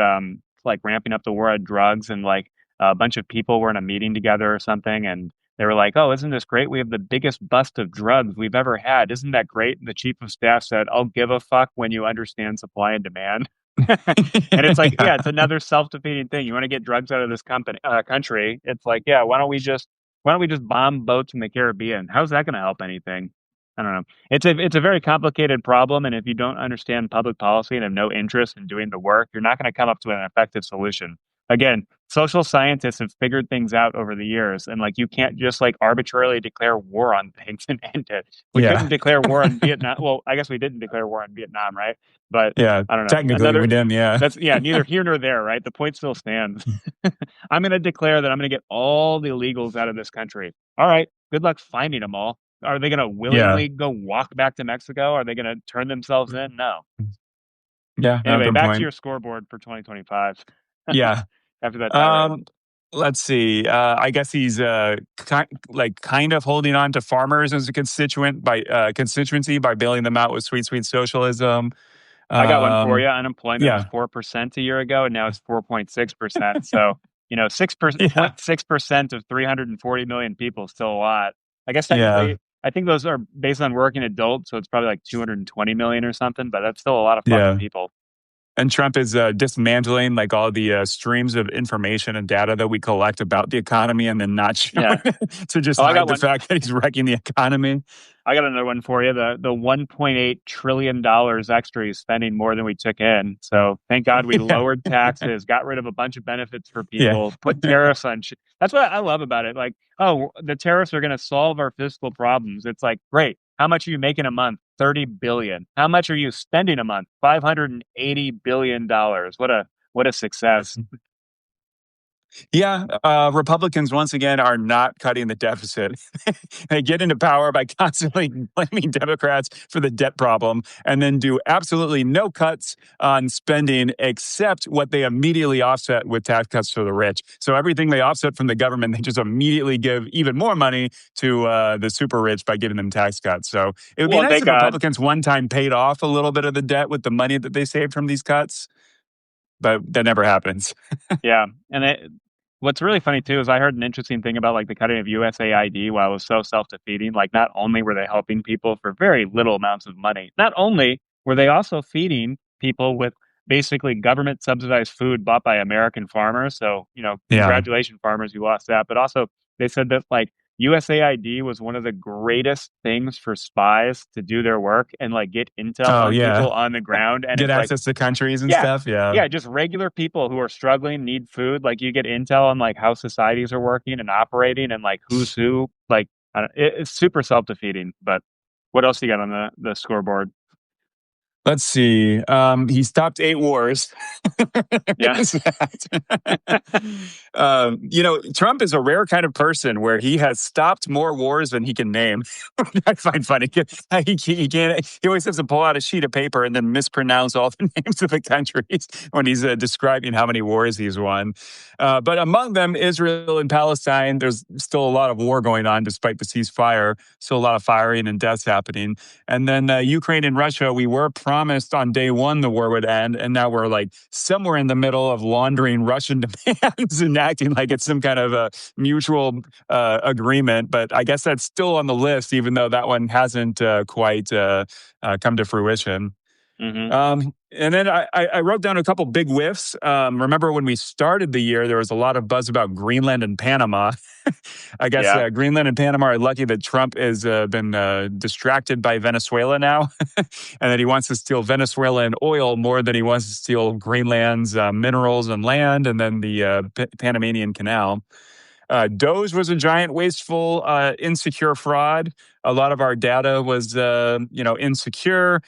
like ramping up the war on drugs, and like a bunch of people were in a meeting together or something, and they were like, "Oh, isn't this great? We have the biggest bust of drugs we've ever had. Isn't that great?" And the chief of staff said, "I'll give a fuck when you understand supply and demand." And it's like, yeah, it's another self-defeating thing. You want to get drugs out of this country? It's like, yeah, why don't we just bomb boats in the Caribbean? How's that going to help anything? I don't know. It's a very complicated problem, and if you don't understand public policy and have no interest in doing the work, you're not going to come up to an effective solution. Again, social scientists have figured things out over the years, and like you can't just like arbitrarily declare war on things and end it. We Yeah. couldn't declare war on Vietnam. Well, I guess we didn't declare war on Vietnam, right? But Yeah, I don't know. technically we didn't, yeah. That's neither here nor there, right? The point still stands. I'm going to declare that I'm going to get all the illegals out of this country. All right. Good luck finding them all. Are they going to willingly go walk back to Mexico? Are they going to turn themselves in? No. Yeah. Anyway, back point. to your scoreboard for 2025. Yeah. After that tirade. Let's see. I guess he's kind of holding on to farmers as a constituency by bailing them out with sweet socialism. I got one for you. Unemployment yeah. was 4% a year ago, and now it's 4.6%. So 6% of 340 million people is still a lot. I guess technically, I think those are based on working adults, so it's probably like 220 million or something. But that's still a lot of fucking people. And Trump is dismantling like all the streams of information and data that we collect about the economy and then not showing to just hide the fact that he's wrecking the economy. I got another one for you. The $1.8 trillion extra he's spending more than we took in. So thank God we lowered taxes, got rid of a bunch of benefits for people, put tariffs on shit. That's what I love about it. Like, oh, the tariffs are going to solve our fiscal problems. It's like, great. How much are you making a month? 30 billion. How much are you spending a month? $580 billion. What a success. Yeah, Republicans once again are not cutting the deficit. They get into power by constantly blaming Democrats for the debt problem and then do absolutely no cuts on spending except what they immediately offset with tax cuts to the rich. So everything they offset from the government, they just immediately give even more money to the super rich by giving them tax cuts. So it would be nice if Republicans one time paid off a little bit of the debt with the money that they saved from these cuts. But that never happens. Yeah. And what's really funny, too, is I heard an interesting thing about like the cutting of USAID while it was so self-defeating. Like, not only were they helping people for very little amounts of money, not only were they also feeding people with basically government subsidized food bought by American farmers? So, Yeah. congratulations, farmers, you lost that. But also, they said that like USAID was one of the greatest things for spies to do their work and like get intel Oh, on yeah. people on the ground. And Get it's like, access to countries and yeah, stuff. Yeah. yeah, just regular people who are struggling, need food. Like you get intel on like how societies are working and operating and like who's who. Like it's super self defeating. But what else you got on the scoreboard? Let's see. He stopped 8 wars. Yeah. There's that. Trump is a rare kind of person where he has stopped more wars than he can name. I find funny. He always has to pull out a sheet of paper and then mispronounce all the names of the countries when he's describing how many wars he's won. But among them, Israel and Palestine, there's still a lot of war going on despite the ceasefire. Still a lot of firing and deaths happening. And then Ukraine and Russia, we were promised on day one the war would end, and now we're like somewhere in the middle of laundering Russian demands and acting like it's some kind of a mutual agreement. But I guess that's still on the list, even though that one hasn't quite come to fruition. Hmm. And then I wrote down a couple big whiffs. Remember when we started the year, there was a lot of buzz about Greenland and Panama. I guess Yeah. Greenland and Panama are lucky that Trump has been distracted by Venezuela now, and that he wants to steal Venezuelan oil more than he wants to steal Greenland's minerals and land, and then the Panamanian Canal. Doge was a giant, wasteful, insecure fraud. A lot of our data was, insecure.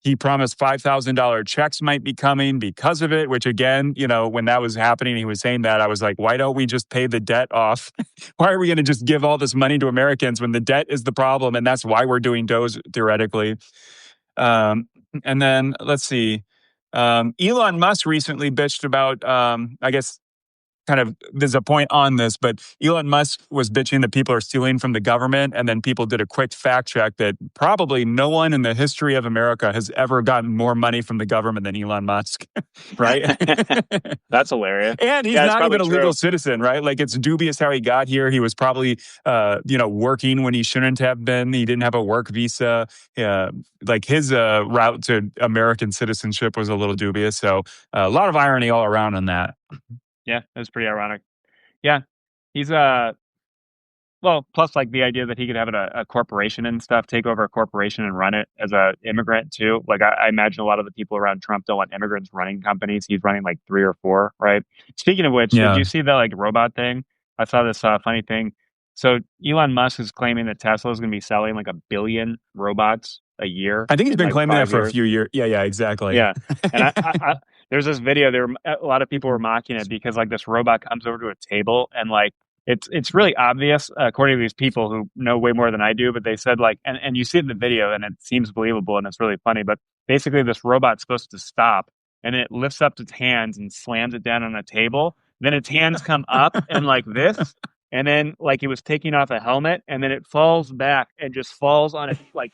He promised $5,000 checks might be coming because of it, which again, when that was happening, he was saying that, I was like, why don't we just pay the debt off? Why are we going to just give all this money to Americans when the debt is the problem? And that's why we're doing Doge theoretically. And then let's see. Elon Musk recently bitched about, I guess, kind of there's a point on this, but Elon Musk was bitching that people are stealing from the government, and then people did a quick fact check that probably no one in the history of America has ever gotten more money from the government than Elon Musk, right? That's hilarious. And he's Yeah, it's not probably even a legal true. citizen, right? Like it's dubious how he got here. He was probably, working when he shouldn't have been. He didn't have a work visa. Like his route to American citizenship was a little dubious. So a lot of irony all around on that. Yeah, that's pretty ironic. Yeah, he's well, plus like the idea that he could have a corporation and stuff, take over a corporation and run it as a immigrant too. Like I imagine a lot of the people around Trump don't want immigrants running companies. He's running like 3 or 4, right? Speaking of which, did Yeah. you see the like robot thing? I saw this funny thing. So Elon Musk is claiming that Tesla is going to be selling like 1 billion robots a year I think he's in been like claiming that for a 5 years. few years. Yeah, exactly. Yeah, and there's this video. A lot of people were mocking it because like this robot comes over to a table and like it's really obvious according to these people who know way more than I do. But they said like and you see it in the video and it seems believable and it's really funny. But basically, this robot's supposed to stop and it lifts up its hands and slams it down on a table. Then its hands come up and like this. And then, like, it was taking off a helmet, and then it falls back and just falls on its like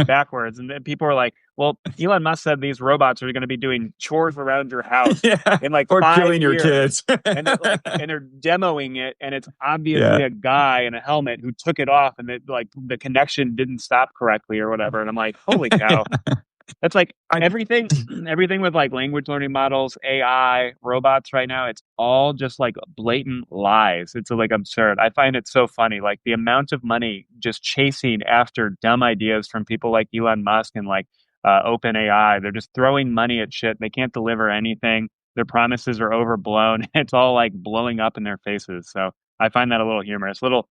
backwards. And then people are like, "Well, Elon Musk said these robots are going to be doing chores around your house Yeah. in like Or 5 killing your years," kids. and they're demoing it, and it's Yeah. obviously a guy in a helmet who took it off, and it like the connection didn't stop correctly or whatever. And I'm like, "Holy cow!" That's like I, everything with like language learning models, AI, robots right now, it's all just like blatant lies. It's like absurd. I find it so funny. Like the amount of money just chasing after dumb ideas from people like Elon Musk and like OpenAI. They're just throwing money at shit. They can't deliver anything. Their promises are overblown. It's all like blowing up in their faces. So I find that a little humorous. Little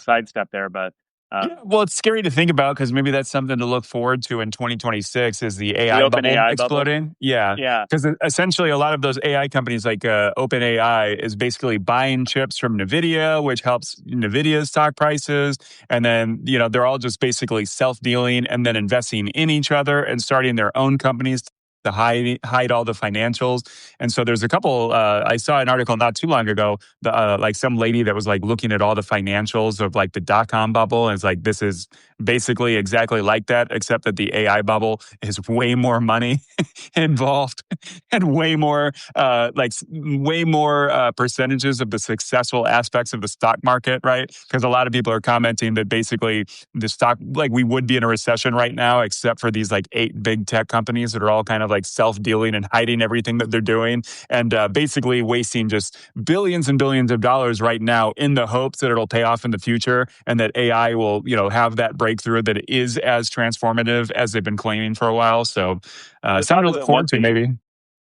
sidestep there, but yeah, well, it's scary to think about because maybe that's something to look forward to in 2026 is the the AI open bubble AI bubble. exploding. Yeah. Yeah. Because essentially a lot of those AI companies like OpenAI is basically buying chips from NVIDIA, which helps NVIDIA's stock prices. And then, they're all just basically self-dealing and then investing in each other and starting their own companies to hide all the financials. And so there's a couple. I saw an article not too long ago, like some lady that was like looking at all the financials of like the dot-com bubble, and it's like this is basically exactly like that, except that the AI bubble is way more money involved and way more percentages of the successful aspects of the stock market, right? Because a lot of people are commenting that basically the stock, like we would be in a recession right now, except for these like 8 big tech companies that are all kind of like self-dealing and hiding everything that they're doing, and basically wasting just billions and billions of dollars right now in the hopes that it'll pay off in the future, and that AI will, have that breakthrough that it is as transformative as they've been claiming for a while. So The something thought to is look it forward won't to, be. maybe.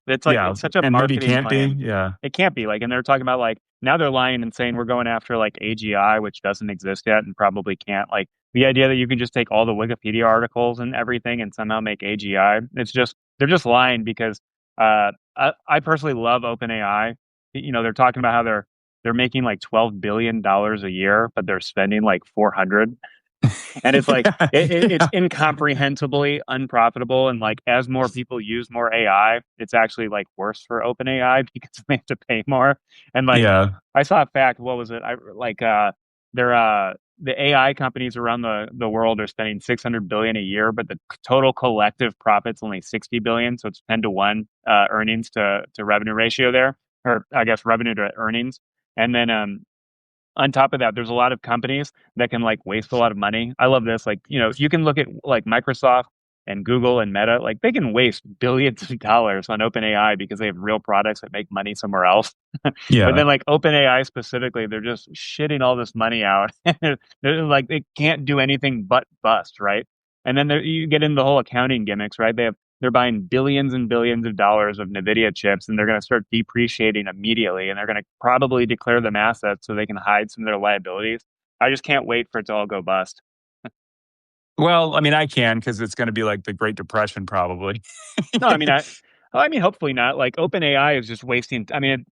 It's like Yeah, it's such a and maybe marketing can't be. plan. Yeah, It can't be like, and they're talking about like now they're lying and saying we're going after like AGI, which doesn't exist yet and probably can't. Like the idea that you can just take all the Wikipedia articles and everything and somehow make AGI. It's just they're just lying because I personally love OpenAI. They're talking about how they're making like $12 billion a year, but they're spending like 400. And it's like it's yeah, incomprehensibly unprofitable. And like as more people use more AI, it's actually like worse for OpenAI because they have to pay more. And like yeah, I saw a fact, what was it? I like they're the AI companies around the world are spending 600 billion a year, but the total collective profit's only 60 billion, so it's 10 to 1 earnings to revenue ratio there, or I guess revenue to earnings. And then on top of that, there's a lot of companies that can like waste a lot of money. I love this. Like, you can look at like Microsoft and Google and Meta, like they can waste billions of dollars on OpenAI because they have real products that make money somewhere else. But yeah. then like OpenAI specifically, they're just shitting all this money out. They're like they can't do anything but bust, right? And then you get into the whole accounting gimmicks, right? They're buying billions and billions of dollars of NVIDIA chips, and they're going to start depreciating immediately, and they're going to probably declare them assets so they can hide some of their liabilities. I just can't wait for it to all go bust. Well, I mean, I can because it's going to be like the Great Depression, probably. No, I mean, hopefully not. Like OpenAI is just wasting. I mean,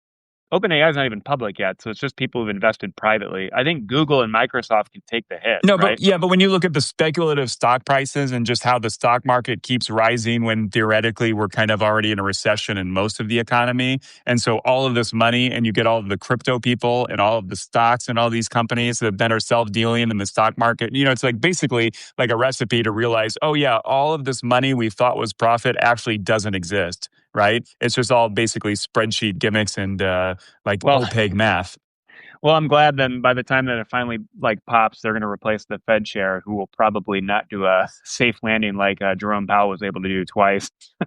OpenAI is not even public yet, so it's just people who've invested privately. I think Google and Microsoft can take the hit, No, but right? yeah, but when you look at the speculative stock prices and just how the stock market keeps rising when theoretically we're kind of already in a recession in most of the economy. And so all of this money, and you get all of the crypto people and all of the stocks and all these companies that then are self-dealing in the stock market. It's like basically like a recipe to realize, oh yeah, all of this money we thought was profit actually doesn't exist, right? It's just all basically spreadsheet gimmicks and like Well, opaque math. well, I'm glad then by the time that it finally like pops, they're going to replace the Fed chair, who will probably not do a safe landing like Jerome Powell was able to do twice. So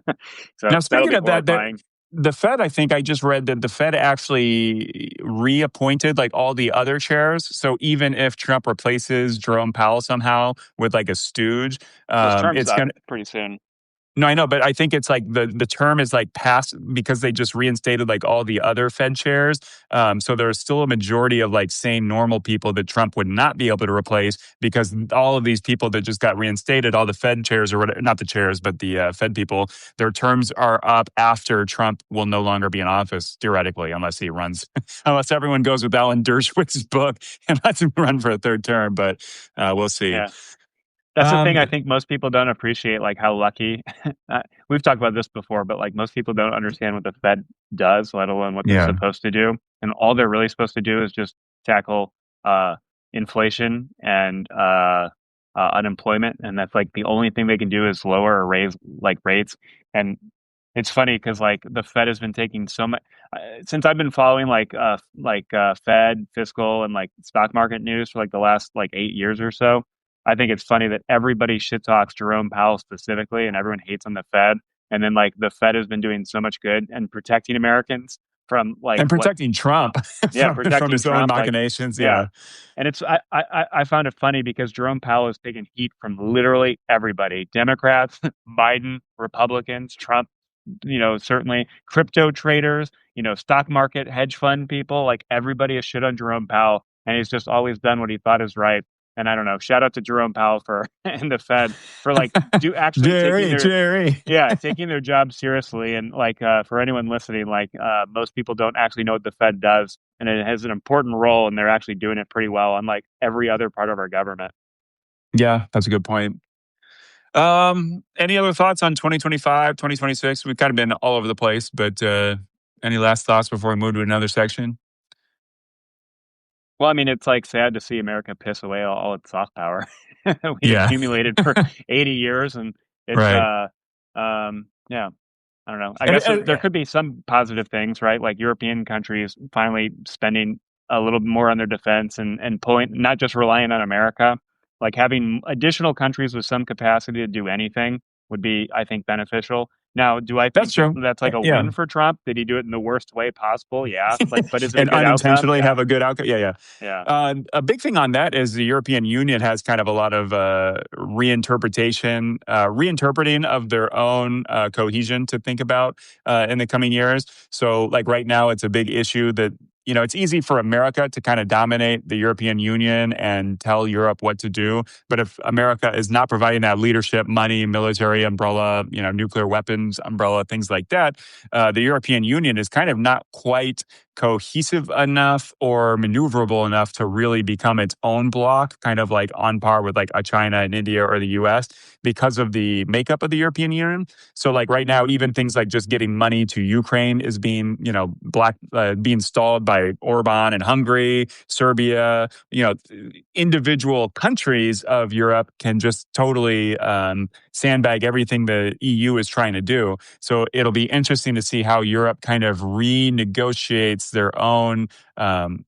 Now, that'll speaking be of that, horrifying. the Fed, I think I just read that the Fed actually reappointed like all the other chairs. So even if Trump replaces Jerome Powell somehow with like a stooge, So his term's it's up going to. pretty soon. No, I know, but I think it's like the term is like passed because they just reinstated like all the other Fed chairs. So there's still a majority of like sane, normal people that Trump would not be able to replace because all of these people that just got reinstated, all the Fed chairs or whatever, not the chairs, but the Fed people, their terms are up after Trump will no longer be in office, theoretically, unless he runs, unless everyone goes with Alan Dershowitz's book and lets him run for a third term. But we'll see. Yeah. That's the thing Um, I think most people don't appreciate, like how lucky. We've talked about this before, but like most people don't understand what the Fed does, let alone what they're yeah. supposed to do. And all they're really supposed to do is just tackle uh, inflation and unemployment, and that's like the only thing they can do is lower or raise like rates. And it's funny because like the Fed has been taking so much since I've been following Fed fiscal and like stock market news for like the last like 8 years or so. I think it's funny that everybody shit talks Jerome Powell specifically and everyone hates on the Fed. And then like the Fed has been doing so much good and protecting Americans from like And what, protecting Trump yeah, from protecting his own Trump. Like, machinations. yeah. Yeah. And I found it funny because Jerome Powell has taken heat from literally everybody, Democrats, Biden, Republicans, Trump, certainly crypto traders, stock market, hedge fund people, like everybody has shit on Jerome Powell. And he's just always done what he thought is right. And I don't know. Shout out to Jerome Powell for and the Fed for like do actually taking Jerry, their Jerry. yeah taking their job seriously. And like for anyone listening, like most people don't actually know what the Fed does, and it has an important role, and they're actually doing it pretty well, unlike every other part of our government. Yeah, that's a good point. Any other thoughts on 2025, 2026? We've kind of been all over the place, but any last thoughts before we move to another section? Well, I mean, it's like sad to see America piss away all its soft power we Yeah, accumulated for 80 years, and it's right. yeah, I don't know. I And, guess there could be some positive things, right? Like European countries finally spending a little more on their defense and pulling, not just relying on America. Like having additional countries with some capacity to do anything would be, I think, beneficial. Now, do I that's think true. that's like a Yeah. win for Trump? Did he do it in the worst way possible? Yeah. Like, but is it a And good outcome? unintentionally Yeah. have a good outcome. Yeah, yeah. Yeah. A big thing on that is the European Union has kind of a lot of reinterpreting of their own cohesion to think about in the coming years. So, like right now, it's a big issue that it's easy for America to kind of dominate the European Union and tell Europe what to do. But if America is not providing that leadership, money, military umbrella, nuclear weapons umbrella, things like that, the European Union is kind of not quite cohesive enough or maneuverable enough to really become its own bloc, kind of like on par with like a China and India or the US because of the makeup of the European Union. So like right now, even things like just getting money to Ukraine is being, being stalled by Orban and Hungary, Serbia, individual countries of Europe can just totally sandbag everything the EU is trying to do. So it'll be interesting to see how Europe kind of renegotiates their own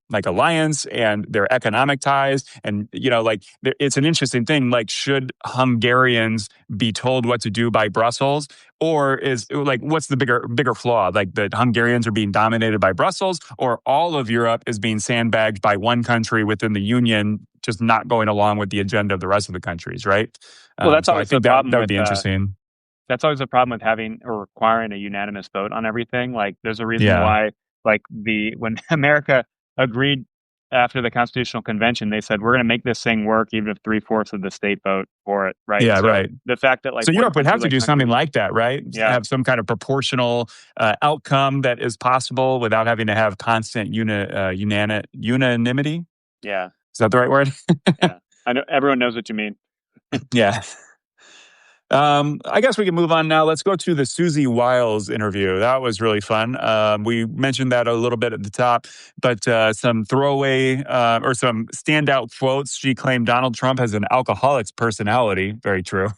like alliance and their economic ties. And, it's an interesting thing. Like, should Hungarians be told what to do by Brussels? Or is like, what's the bigger flaw? Like the Hungarians are being dominated by Brussels, or all of Europe is being sandbagged by one country within the union, just not going along with the agenda of the rest of the countries, right? Well, that's So I always the think that problem that would with be interesting. that's always a problem with having or requiring a unanimous vote on everything. Like, there's a reason Yeah. why, like, when America agreed after the Constitutional Convention, they said we're going to make this thing work, even if 3/4 of the state vote for it, right? Yeah, So right. the fact that like So one Europe would country, have to like do something Hungary, like that, right? yeah, Have some kind of proportional outcome that is possible without having to have constant unanimity. yeah, Is that the right word? yeah. I know everyone knows what you mean. Yeah. I guess we can move on now. Let's go to the Susie Wiles interview. That was really fun. We mentioned that a little bit at the top, but some throwaway or some standout quotes. She claimed Donald Trump has an alcoholic's personality. Very true.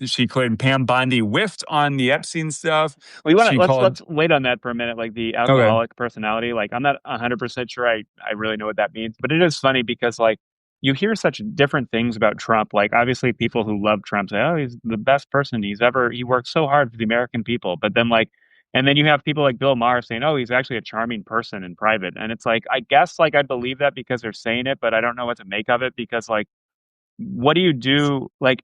She claimed Pam Bondi whiffed on the Epstein stuff. We want to She called. let's wait on that for a minute. Like the Okay. alcoholic personality. Like I'm not 100% sure I really know what that means, but it is funny because like you hear such different things about Trump. Like obviously people who love Trump say, "Oh, he's the best person he's ever. He worked so hard for the American people." But then like, and then you have people like Bill Maher saying, "Oh, he's actually a charming person in private." And it's like I guess like I believe that because they're saying it, but I don't know what to make of it because like what do you do? Like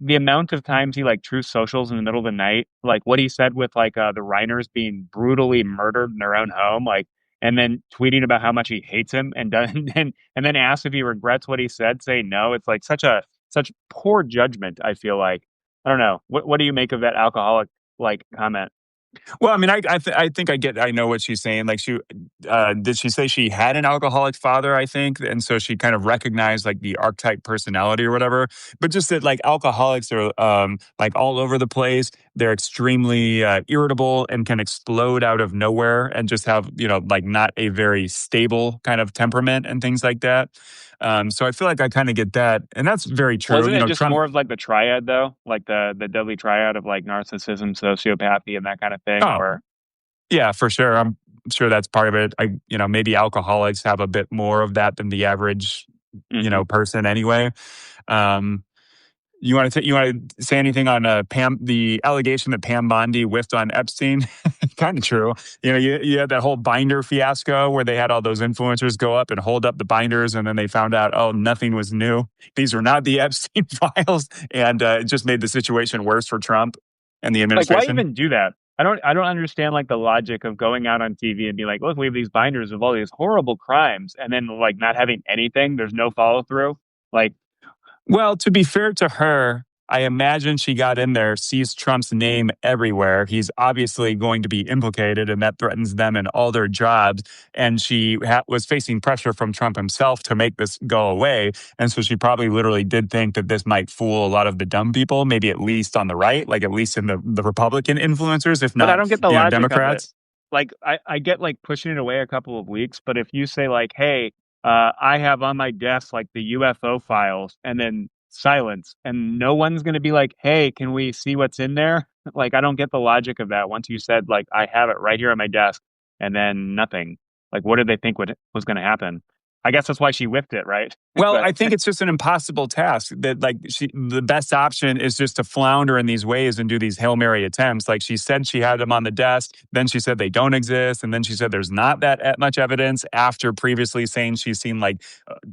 the amount of times he like truth socials in the middle of the night, like what he said with like the Reiners being brutally murdered in their own home, like, and then tweeting about how much he hates him and done, and then asked if he regrets what he said, say no. It's like such poor judgment. I feel like I don't know. What do you make of that alcoholic like comment? Well, I mean, I think I know what she's saying. Like, did she say she had an alcoholic father? I think, and so she kind of recognized like the archetype personality or whatever. But just that like alcoholics are like all over the place. They're extremely irritable and can explode out of nowhere and just have like not a very stable kind of temperament and things like that. So I feel like I kind of get that, and that's very true. Wasn't it just Trump. more of like the triad though, like the deadly triad of like narcissism, sociopathy, and that kind of thing? Oh, Or yeah, for sure. I'm sure that's part of it. Maybe alcoholics have a bit more of that than the average, mhm. person anyway. Um, you want to say anything on Pam, the allegation that Pam Bondi whiffed on Epstein? Kind of true. You had that whole binder fiasco where they had all those influencers go up and hold up the binders, and then they found out, oh, nothing was new. These were not the Epstein files, and it just made the situation worse for Trump and the Like, why administration. even do that? I don't understand like the logic of going out on TV and be like, look, we have these binders of all these horrible crimes, and then like not having anything. There's no follow through. Like, Well, to be fair to her, I imagine she got in there, sees Trump's name everywhere. He's obviously going to be implicated, and that threatens them and all their jobs. And she was facing pressure from Trump himself to make this go away. And so she probably literally did think that this might fool a lot of the dumb people, maybe at least on the right, like at least in the Republican influencers, if But I not, don't get the logic of it. Democrats. Like, I get like pushing it away a couple of weeks, but if you say like, hey, I have on my desk like the UFO files, and then silence, and no one's going to be like, hey, can we see what's in there? Like, I don't get the logic of that. Once you said like, I have it right here on my desk, and then nothing. Like, what did they think was going to happen? I guess that's why she whipped it, right? Well, But I think it's just an impossible task that like the best option is just to flounder in these ways and do these Hail Mary attempts. Like she said she had them on the desk, then she said they don't exist, and then she said there's not that much evidence after previously saying she's seen like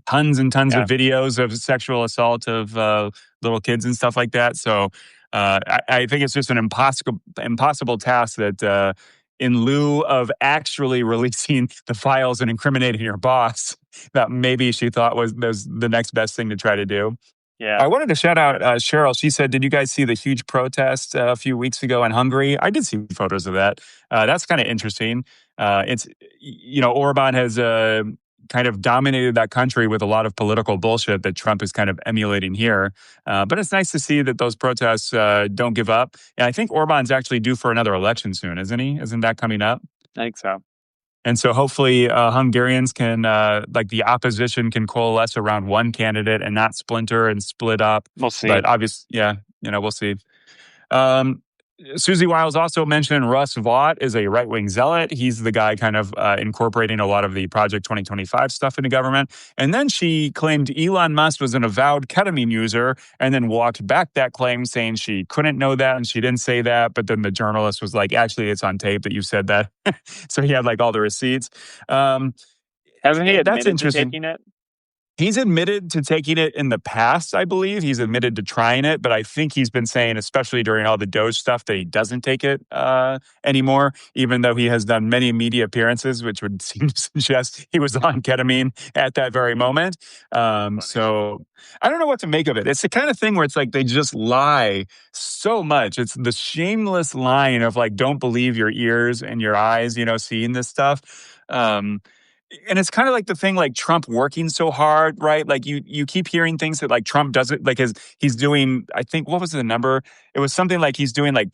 tons and tons yeah, of videos of sexual assault of little kids and stuff like that. So I think it's just an impossible task that in lieu of actually releasing the files and incriminating your boss, that maybe she thought was the next best thing to try to do. yeah. I wanted to shout out Cheryl. She said, "Did you guys see the huge protest a few weeks ago in Hungary?" I did see photos of that. That's kind of interesting. It's Orban has kind of dominated that country with a lot of political bullshit that Trump is kind of emulating here. But it's nice to see that those protests don't give up. And I think Orban's actually due for another election soon, isn't he? Isn't that coming up? I think so. And so hopefully Hungarians can, like the opposition can coalesce around one candidate and not splinter and split up. We'll see. But obviously, yeah, we'll see. Um, Susie Wiles also mentioned Russ Vought is a right-wing zealot. He's the guy kind of incorporating a lot of the Project 2025 stuff into government. And then she claimed Elon Musk was an avowed ketamine user and then walked back that claim saying she couldn't know that and she didn't say that. But then the journalist was like, actually, it's on tape that you said that. So he had like all the receipts. Hasn't he That's admitted to interesting. taking it? He's admitted to taking it in the past, I believe. He's admitted to trying it, but I think he's been saying, especially during all the Doge stuff, that he doesn't take it anymore, even though he has done many media appearances, which would seem to suggest he was on ketamine at that very moment. So I don't know what to make of it. It's the kind of thing where it's like they just lie so much. It's the shameless line of like, don't believe your ears and your eyes, seeing this stuff. And it's kind of like the thing like Trump working so hard, right? Like you keep hearing things that like Trump doesn't like he's doing, I think, what was the number? It was something like he's doing like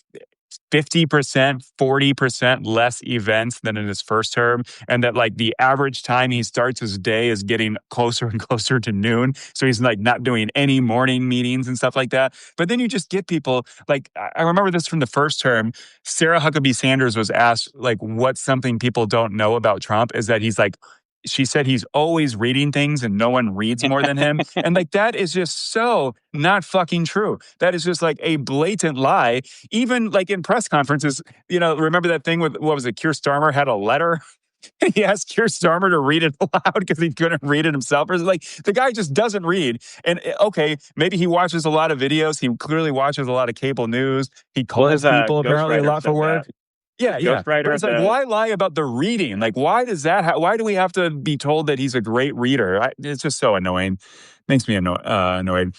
50%, 40% less events than in his first term. And that like the average time he starts his day is getting closer and closer to noon. So he's like not doing any morning meetings and stuff like that. But then you just get people like, I remember this from the first term. Sarah Huckabee Sanders was asked like, what's something people don't know about Trump is that he's like, she said he's always reading things and no one reads more than him. And like, that is just so not fucking true. That is just like a blatant lie. Even like in press conferences, remember that thing with, what was it? Keir Starmer had a letter. He asked Keir Starmer to read it aloud because he couldn't read it himself. Or like the guy just doesn't read. And okay, maybe he watches a lot of videos. He clearly watches a lot of cable news. He calls people apparently a lot for work. Yeah. But it's like, why lie about the reading? Like, why does that? Why do we have to be told that he's a great reader? It's just so annoying. Makes me annoyed.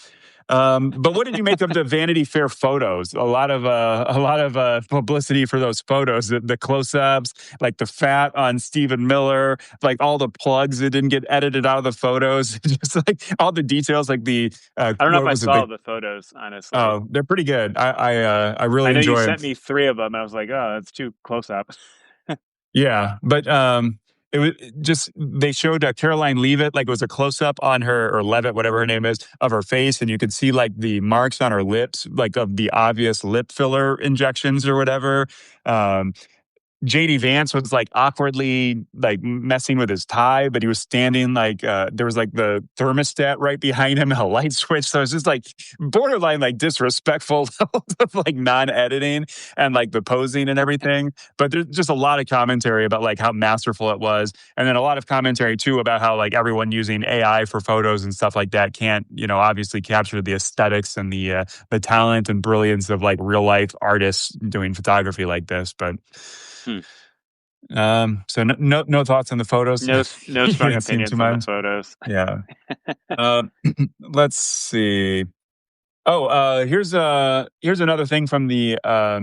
But what did you make of the Vanity Fair photos? A lot of publicity for those photos, the close-ups, like the fat on Stephen Miller, like all the plugs that didn't get edited out of the photos, just like all the details, like the. I don't know if I saw the photos, honestly. Oh, they're pretty good. I really I know enjoy you it. sent me 3 of them. I was like, oh, that's too close-up. Yeah, but it was just they showed Caroline Leavitt, like it was a close up on her, or Levitt, whatever her name is, of her face, and you could see like the marks on her lips, like of the obvious lip filler injections or whatever. JD Vance was like awkwardly like messing with his tie, but he was standing like there was like the thermostat right behind him and a light switch. So it's just like borderline like disrespectful of like non-editing and like the posing and everything. But there's just a lot of commentary about like how masterful it was. And then a lot of commentary too about how like everyone using AI for photos and stuff like that can't, obviously capture the aesthetics and the talent and brilliance of like real life artists doing photography like this. But so no thoughts on the photos. No strong opinions on the photos. Yeah. Let's see. Oh, here's another thing from the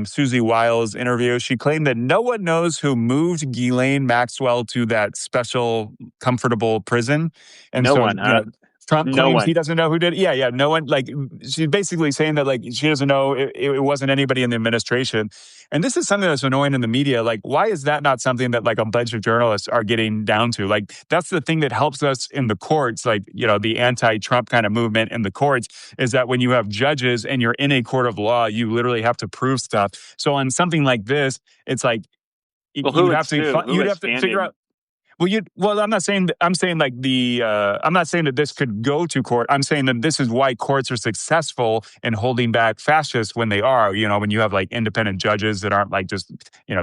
Susie Wiles interview. She claimed that no one knows who moved Ghislaine Maxwell to that special, comfortable prison, and No so one, huh? Trump No claims he one. doesn't know who did it. Yeah, yeah, no one. Like she's basically saying that like she doesn't know it wasn't anybody in the administration. And this is something that's annoying in the media. Like, why is that not something that like a bunch of journalists are getting down to? Like, that's the thing that helps us in the courts. Like, the anti-Trump kind of movement in the courts is that when you have judges and you're in a court of law, you literally have to prove stuff. So on something like this, it's like Well, who you'd would have to sue? Who you'd is have to figure standing? out. Well, I'm not saying that, I'm saying like I'm not saying that this could go to court. I'm saying that this is why courts are successful in holding back fascists when they are, when you have like independent judges that aren't like just,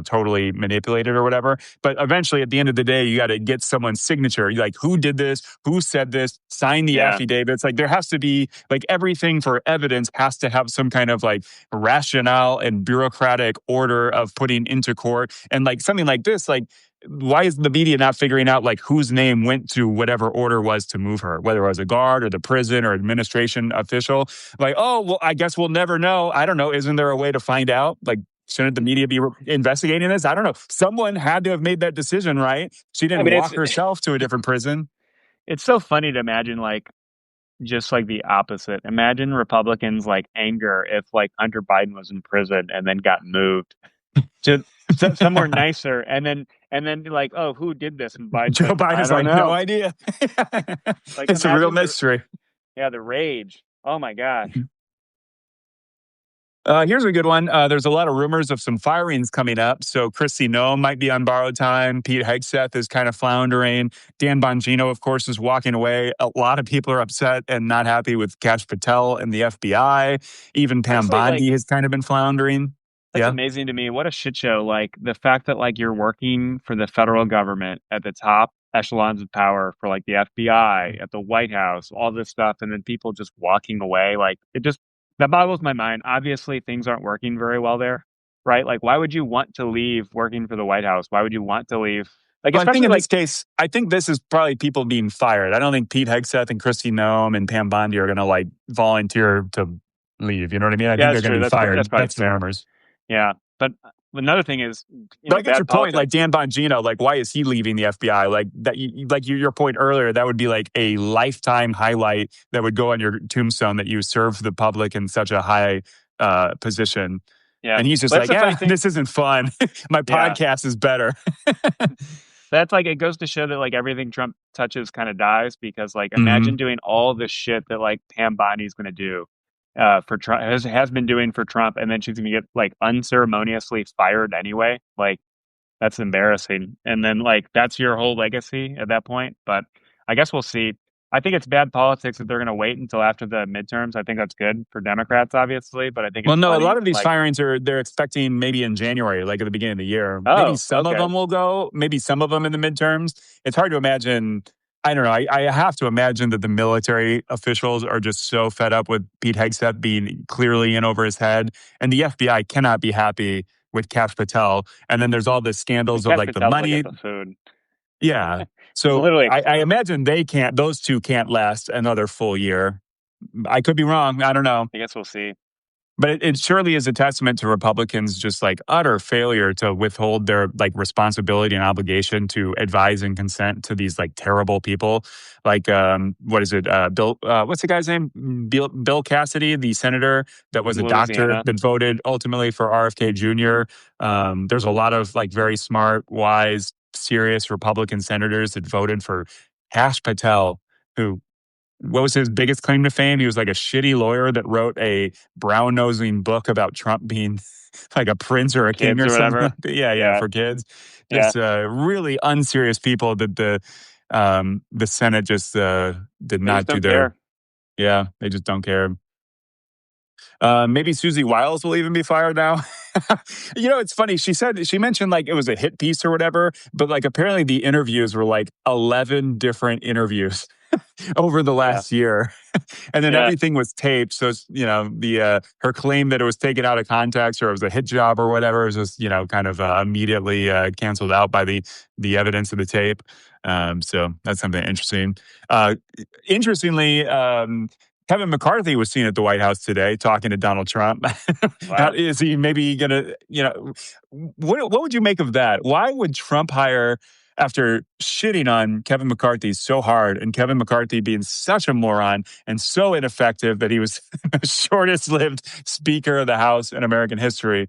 totally manipulated or whatever. But eventually at the end of the day, you got to get someone's signature. You're like, who did this? Who said this? Sign the Yeah. affidavits. Like there has to be like everything for evidence has to have some kind of like rationale and bureaucratic order of putting into court. And like something like this, like, why is the media not figuring out like whose name went to whatever order was to move her, whether it was a guard or the prison or administration official? Like, oh, well, I guess we'll never know. I don't know. Isn't there a way to find out? Like, shouldn't the media be investigating this? I don't know. Someone had to have made that decision, right? She I didn't mean, walk herself to a different prison. it's so funny to imagine like just like the opposite. Imagine Republicans like anger if like Hunter Biden was in prison and then got moved to somewhere nicer, and then like, oh, who did this? And Biden's Joe like, I Biden's don't like, no know. idea. Like, It's a real imagine mystery. the rage. Oh my gosh. Here's a good one. There's a lot of rumors of some firings coming up. So Chrissy Noem might be on borrowed time. Pete Hegseth is kind of floundering. Dan Bongino, of course, is walking away. A lot of people are upset and not happy with Kash Patel and the FBI. Even Pam Honestly, like Bondi has kind of been floundering. that's Yeah. amazing to me. What a shit show. Like the fact that like you're working for the federal government at the top echelons of power for like the FBI, at the White House, all this stuff, and then people just walking away. Like it just that boggles my mind. Obviously things aren't working very well there, right? Like why would you want to leave working for the White House? Why would you want to leave? Like Well, I think especially in like this case, I think this is probably people being fired. I don't think Pete Hegseth and Chrissy Noem and Pam Bondi are going to like volunteer to leave. You know what I mean? I yeah, think they're that's going to true. be That's fired. probably That's the fair. rumors. Yeah. But another thing is, But I get your bad point. politics. Like Dan Bongino, like why is he leaving the FBI? Like that, like your point earlier, that would be like a lifetime highlight that would go on your tombstone that you served the public in such a high position. Yeah. And he's just But that's like, the funny yeah, thing. this isn't fun. My Yeah. podcast is better. That's like it goes to show that like everything Trump touches kind of dies because like imagine Hmm. doing all the shit that like Pam Bondi's going to do for Trump has been doing for Trump, and then she's going to get like unceremoniously fired anyway. Like that's embarrassing. And then like that's your whole legacy at that point. But I guess we'll see. I think it's bad politics that they're going to wait until after the midterms. I think that's good for Democrats, obviously, but I think Well, it's no, a lot funny. of these Like, firings they're expecting maybe in January, like at the beginning of the year. Maybe oh, some of okay. them will go, maybe some of them in the midterms. It's hard to imagine. I don't know. I have to imagine that the military officials are just so fed up with Pete Hegseth being clearly in over his head. And the FBI cannot be happy with Kash Patel. And then there's all the scandals of Cash like the Patel's like at money. the food. Yeah. It's So literally a I food. imagine those two can't last another full year. I could be wrong. I don't know. I guess we'll see. But it surely is a testament to Republicans' just like utter failure to withhold their like responsibility and obligation to advise and consent to these like terrible people. Like, what is it? Bill, what's the guy's name? Bill Cassidy, the senator that was In a doctor Louisiana. that voted ultimately for RFK Jr. There's a lot of like very smart, wise, serious Republican senators that voted for Kash Patel, who what was his biggest claim to fame? He was like a shitty lawyer that wrote a brown nosing book about Trump being like a prince or For a king kids or or something whatever. like that. Yeah, yeah, Yeah. for kids. Yeah. Just really unserious people that the Senate just did They just not do don't their. care. Yeah, they just don't care. Maybe Susie Wiles will even be fired now. It's funny. She mentioned like it was a hit piece or whatever, but like apparently the interviews were like 11 different interviews over the Yeah. last year. And then Yeah. everything was taped. So, the her claim that it was taken out of context or it was a hit job or whatever was just, kind of immediately canceled out by the evidence of the tape. So that's something interesting. Interestingly, Kevin McCarthy was seen at the White House today talking to Donald Trump. Wow. Is he maybe going to, what would you make of that? Why would Trump hire, after shitting on Kevin McCarthy so hard, and Kevin McCarthy being such a moron and so ineffective that he was the shortest lived Speaker of the House in American history?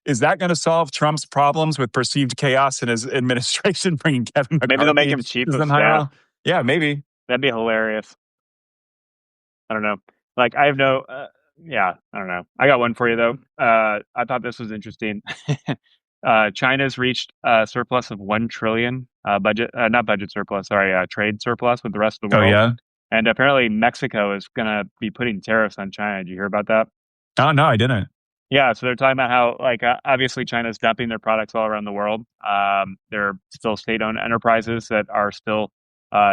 Is that going to solve Trump's problems with perceived chaos in his administration, bringing Kevin Maybe they'll make McCarthy him chief as of them higher staff. up? Yeah, maybe. That'd be hilarious. I don't know. Like I have no, yeah, I don't know. I got one for you though. I thought this was interesting. China's reached a surplus of 1 trillion not budget surplus, sorry, trade surplus with the rest of the Oh, world. yeah. And apparently Mexico is going to be putting tariffs on China. Did you hear about that? Oh, no, I didn't. Yeah, so they're talking about how, like, obviously China's dumping their products all around the world. There are still state-owned enterprises that are still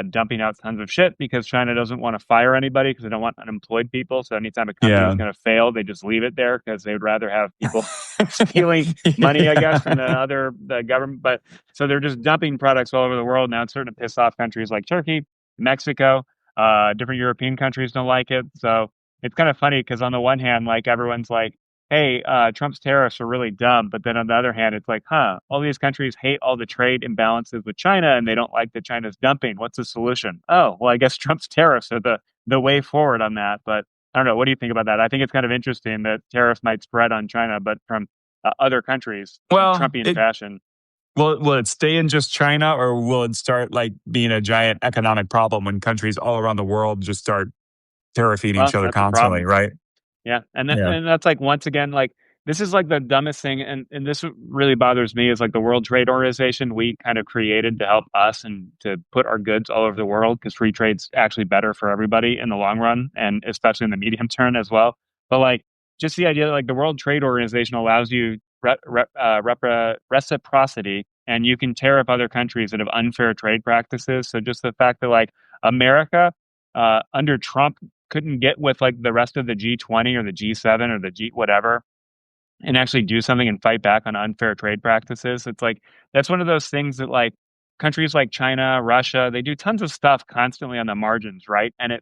dumping out tons of shit because China doesn't want to fire anybody because they don't want unemployed people. So anytime a company is Yeah. going to fail, they just leave it there because they would rather have people stealing money, I guess, from the government. But so they're just dumping products all over the world. Now it's starting to piss off countries like Turkey, Mexico, different European countries don't like it. So it's kind of funny because on the one hand, like everyone's like, hey, Trump's tariffs are really dumb. But then on the other hand, it's like, all these countries hate all the trade imbalances with China and they don't like that China's dumping. What's the solution? Oh, well, I guess Trump's tariffs are the way forward on that. But I don't know. What do you think about that? I think it's kind of interesting that tariffs might spread on China, but from other countries, Well, Trumpian fashion. will it stay in just China, or will it start like being a giant economic problem when countries all around the world just start tariffing Well, each other that's the constantly, problem. right? Yeah, Yeah. and that's like once again like this is like the dumbest thing, and this really bothers me is like the World Trade Organization we kind of created to help us and to put our goods all over the world because free trade's actually better for everybody in the long run and especially in the medium term as well. But like just the idea that like the World Trade Organization allows you reciprocity and you can tariff other countries that have unfair trade practices. So just the fact that like America under Trump couldn't get with like the rest of the G20 or the G7 or the G whatever and actually do something and fight back on unfair trade practices. It's like that's one of those things that like countries like China, Russia, they do tons of stuff constantly on the margins, right? And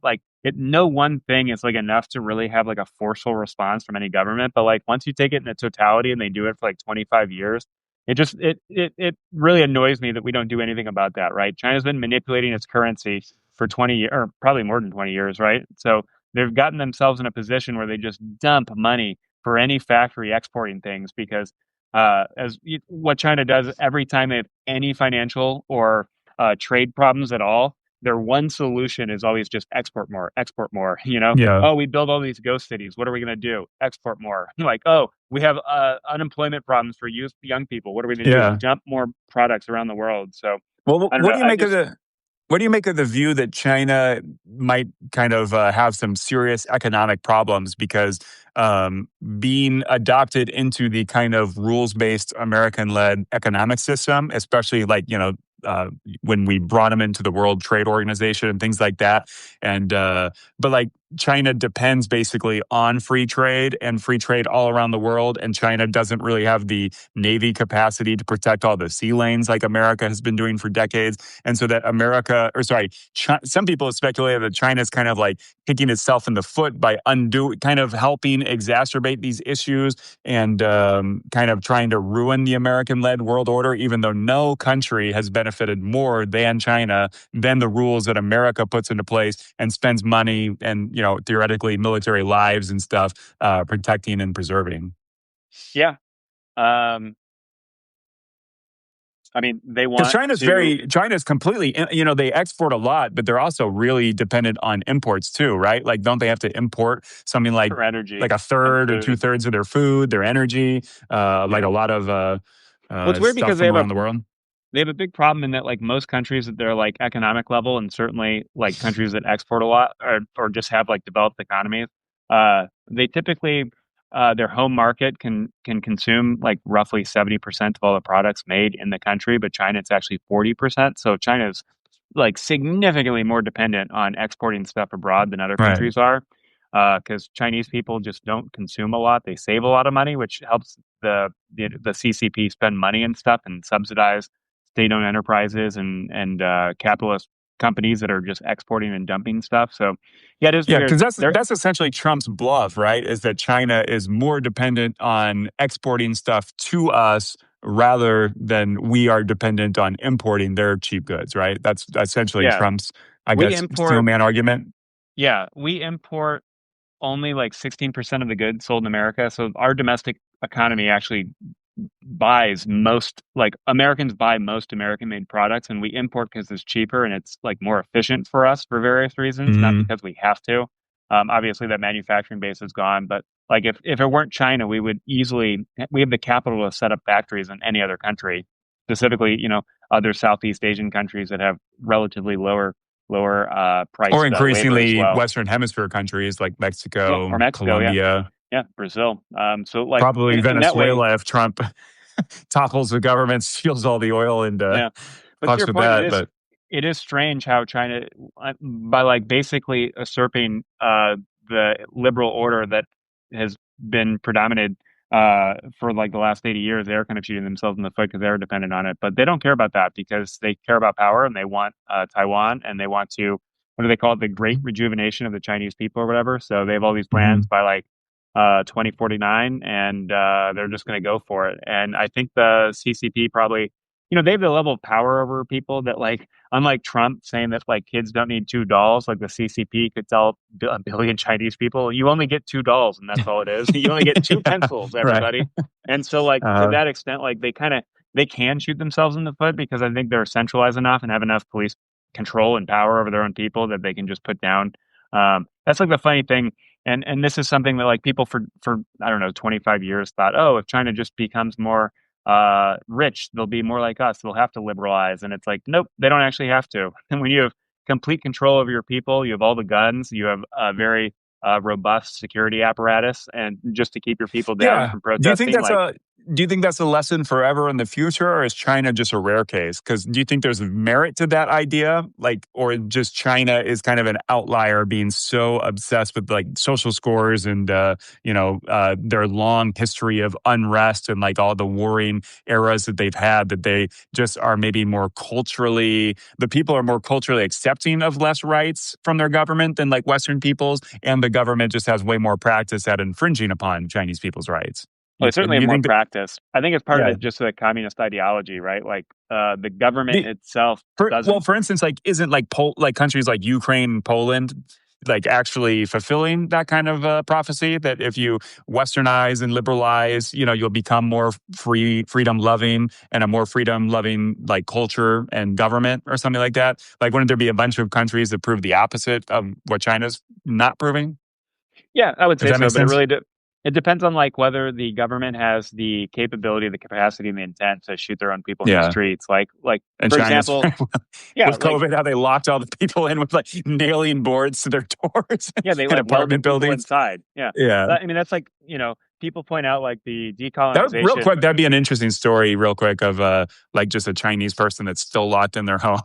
no one thing is like enough to really have like a forceful response from any government. But like once you take it in its totality and they do it for like 25 years, it really annoys me that we don't do anything about that, right? China's been manipulating its currency for 20 years, or probably more than 20 years, right? So they've gotten themselves in a position where they just dump money for any factory exporting things because what China does every time they have any financial or trade problems at all, their one solution is always just export more, export more. Yeah. Oh, we build all these ghost cities. What are we going to do? Export more. Like, oh, we have unemployment problems for youth, young people. What are we going to do? Yeah. Dump more products around the world. So Well, I don't what know. do you make of the view that China might kind of have some serious economic problems because being adopted into the kind of rules-based American-led economic system, especially like, when we brought them into the World Trade Organization and things like that. And, but like China depends basically on free trade and free trade all around the world. And China doesn't really have the Navy capacity to protect all the sea lanes like America has been doing for decades. And so that some people have speculated that China's kind of like kicking itself in the foot by kind of helping exacerbate these issues and kind of trying to ruin the American-led world order, even though no country has benefited more than China than the rules that America puts into place and spends money and, theoretically military lives and stuff protecting and preserving. Yeah. I mean, they Because want to China's completely, they export a lot, but they're also really dependent on imports too, right? Like, don't they have to import something like for energy a and third or food. 2/3 of their food, their energy, like Yeah. a lot of Well, it's weird stuff because from around the world? they have a big problem in that like most countries at their like economic level and certainly like countries that export a lot or just have like developed economies, they typically their home market can consume like roughly 70% of all the products made in the country, but China it's actually 40%. So China is like significantly more dependent on exporting stuff abroad than other Right. countries are. Because Chinese people just don't consume a lot. They save a lot of money, which helps the CCP spend money and stuff and subsidize state-owned enterprises and capitalist companies that are just exporting and dumping stuff. So yeah, it is Yeah, weird. because that's There, that's essentially Trump's bluff, right? Is that China is more dependent on exporting stuff to us rather than we are dependent on importing their cheap goods, right? That's essentially yeah, Trump's, I we guess, steel import. man argument. Yeah, we import only like 16% of the goods sold in America. So our domestic economy actually buys most, like Americans buy most American made products, and we import because it's cheaper and it's like more efficient for us for various reasons, not Hmm. because we have to. Obviously that manufacturing base is gone, but like if it weren't China, we have the capital to set up factories in any other country, specifically, other Southeast Asian countries that have relatively lower Or priced labor as increasingly well. Western Hemisphere countries like Well, Mexico, or Mexico, yeah. Colombia, Yeah, Brazil. So like probably in that way, Venezuela if Trump topples the government, steals all the oil, and yeah. But to fucks your with point, that. But it is strange how China, by like basically usurping the liberal order that has been predominant for like the last 80 years, they're kind of shooting themselves in the foot because they're dependent on it. But they don't care about that because they care about power and they want Taiwan and they want to, what do they call it? The great rejuvenation of the Chinese people or whatever. So they have all these plans Mhm. by like 2049 and they're just going to go for it. And I think the CCP probably, they have the level of power over people that like, unlike Trump saying that like kids don't need two dolls, like the CCP could tell a billion Chinese people, you only get two dolls and that's all it is. You only get two Yeah, pencils, right. everybody. And so like to Uh, that extent, like they can shoot themselves in the foot because I think they're centralized enough and have enough police control and power over their own people that they can just put down. That's like the funny thing. And this is something that like people for I don't know 25 years thought, oh, if China just becomes more rich, they'll be more like us. They'll have to liberalize. And it's like, nope, they don't actually have to. And when you have complete control over your people, you have all the guns, you have a very robust security apparatus, and just to keep your people down yeah. from Do you think protesting, that's like, a do you think that's a lesson forever in the future, or is China just a rare case? Because do you think there's merit to that idea, like, or just China is kind of an outlier, being so obsessed with like social scores and their long history of unrest and like all the warring eras that they've had, that they just are maybe more culturally, the people are more culturally accepting of less rights from their government than like Western peoples, and the government just has way more practice at infringing upon Chinese people's rights. well, they Do certainly have you more think that? practice. I think it's part of Yeah. it, just the communist ideology, right? Like the government The, itself well, doesn't. for instance, like isn't like like countries like Ukraine and Poland like actually fulfilling that kind of prophecy that if you westernize and liberalize, you'll become more freedom loving and a more freedom loving like culture and government or something like that? Like, wouldn't there be a bunch of countries that prove the opposite of what China's not proving? Yeah, I would If say that so, makes but sense? it depends on like whether the government has the capability, the capacity, and the intent to shoot their own people in the Yeah. streets. Like And for China's example, yeah, with like COVID, how they locked all the people in with like nailing boards to their doors yeah, they in like apartment welded people buildings. inside. Yeah, Yeah. I mean that's like people point out like the Real decolonization. quick, that'd be an interesting story, real quick, of like just a Chinese person that's still locked in their home.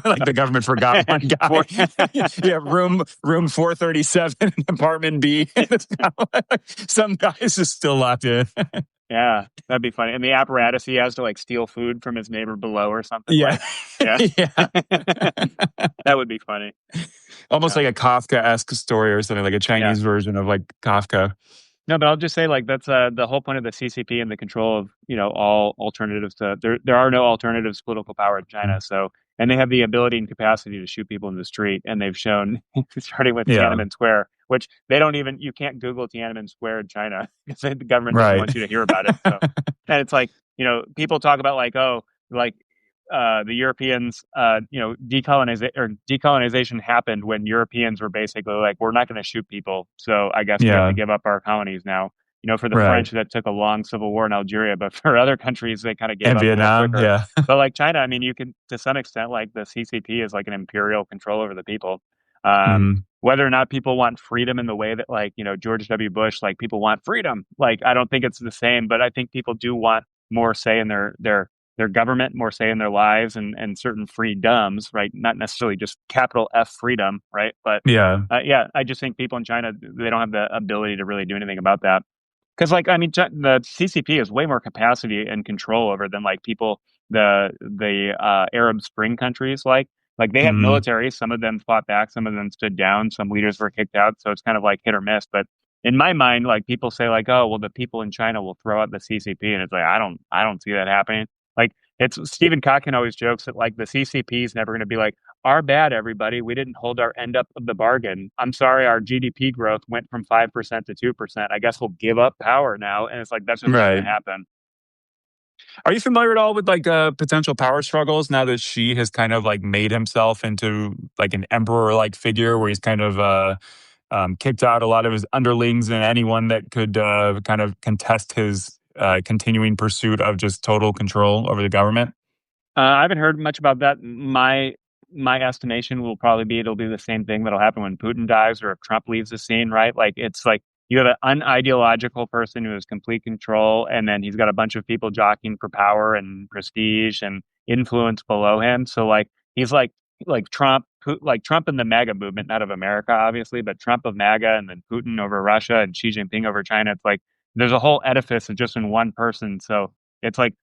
Like the government forgot one guy. For Yeah, room 437 in apartment B. It's kind of like some guy is just still locked in. yeah, that'd be funny. And the apparatus he has to like steal food from his neighbor below or something. Yeah. Like, yeah, Yeah. that would be funny. Almost Yeah, like a Kafka-esque story or something, like a yeah. Chinese version of like Kafka. No, but I'll just say like that's the whole point of the CCP and the control of all alternatives to there are no alternatives to political power in China. So and they have the ability and capacity to shoot people in the street, and they've shown starting with Yeah. Tiananmen Square, which they don't even you can't Google Tiananmen Square in China because the government doesn't Right. want you to hear about it. So and it's like people talk about like like the Europeans, decolonization happened when Europeans were basically like, we're not going to shoot people. So I guess we have to Yeah. give up our colonies now. For the Right. French, that took a long civil war in Algeria, but for other countries, they kind of gave And up a little Vietnam. quicker. Yeah. But like China, I mean, you can, to some extent, like the CCP is like an imperial control over the people. Mm. Whether or not people want freedom in the way that like, George W. Bush, like people want freedom. Like, I don't think it's the same, but I think people do want more say in their government, more say in their lives and certain freedoms, right? Not necessarily just capital F freedom, right? But Yeah. yeah, I just think people in China, they don't have the ability to really do anything about that. Because, like, I mean, the CCP has way more capacity and control over than like people the Arab Spring countries. Like, Like they had Mm, military, some of them fought back, some of them stood down, some leaders were kicked out. So it's kind of like hit or miss. But in my mind, like people say like, oh, well, the people in China will throw out the CCP. And it's like, I don't see that happening. Like it's Stephen Kotkin always jokes that like the CCP is never going to be like, our bad, everybody. We didn't hold our end up of the bargain. I'm sorry, our GDP growth went from 5% to 2%. I guess we'll give up power now. And it's like, that's just not going right. to happen. Are you familiar at all with like potential power struggles now that Xi has kind of like made himself into like an emperor like figure where he's kind of kicked out a lot of his underlings and anyone that could kind of contest his continuing pursuit of just total control over the government? I haven't heard much about that. My estimation will probably be it'll be the same thing that'll happen when Putin dies or if Trump leaves the scene, right? Like it's like you have an unideological person who has complete control, and then he's got a bunch of people jockeying for power and prestige and influence below him. So like Trump, like Trump and the MAGA movement, not of America, obviously, but Trump of MAGA and then Putin over Russia and Xi Jinping over China. It's like there's a whole edifice of just in one person. So it's like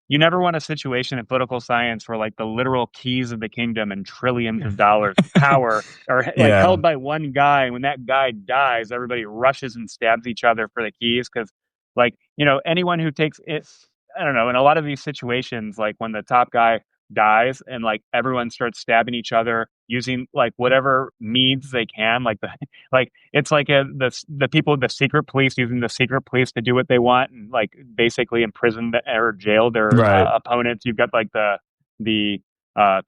you never want a situation in political science where like the literal keys of the kingdom and trillions of dollars of power are like Yeah, held by one guy. And when that guy dies, everybody rushes and stabs each other for the keys because like, anyone who takes it, I don't know, in a lot of these situations, like when the top guy dies and like everyone starts stabbing each other using like whatever means they can, like like it's like the people, the secret police using the secret police to do what they want and like basically imprison or jail their right, opponents. You've got like the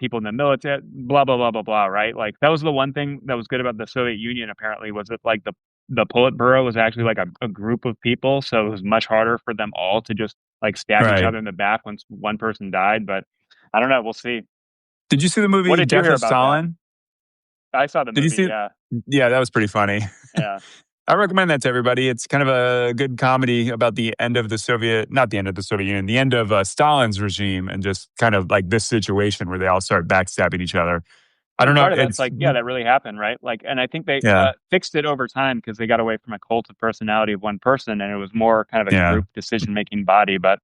people in the military, blah blah blah blah blah. Right? Like that was the one thing that was good about the Soviet Union. Apparently, was that like the Politburo was actually like a group of people, so it was much harder for them all to just like stab each right. other in the back once one person died. But I don't know. We'll see. Did you see the What movie did you Death hear of about that? Stalin? I saw the Did you movie. see it? Yeah, Yeah, that was pretty funny. yeah. I recommend that to everybody. It's kind of a good comedy about the end of the Soviet, not the end of the Soviet Union, the end of Stalin's regime, and just kind of like this situation where they all start backstabbing each other. I don't And know. part of that's It's like, yeah, that really happened, right? Like, and I think they yeah, fixed it over time because they got away from a cult of personality of one person, and it was more kind of a yeah. group decision making body. But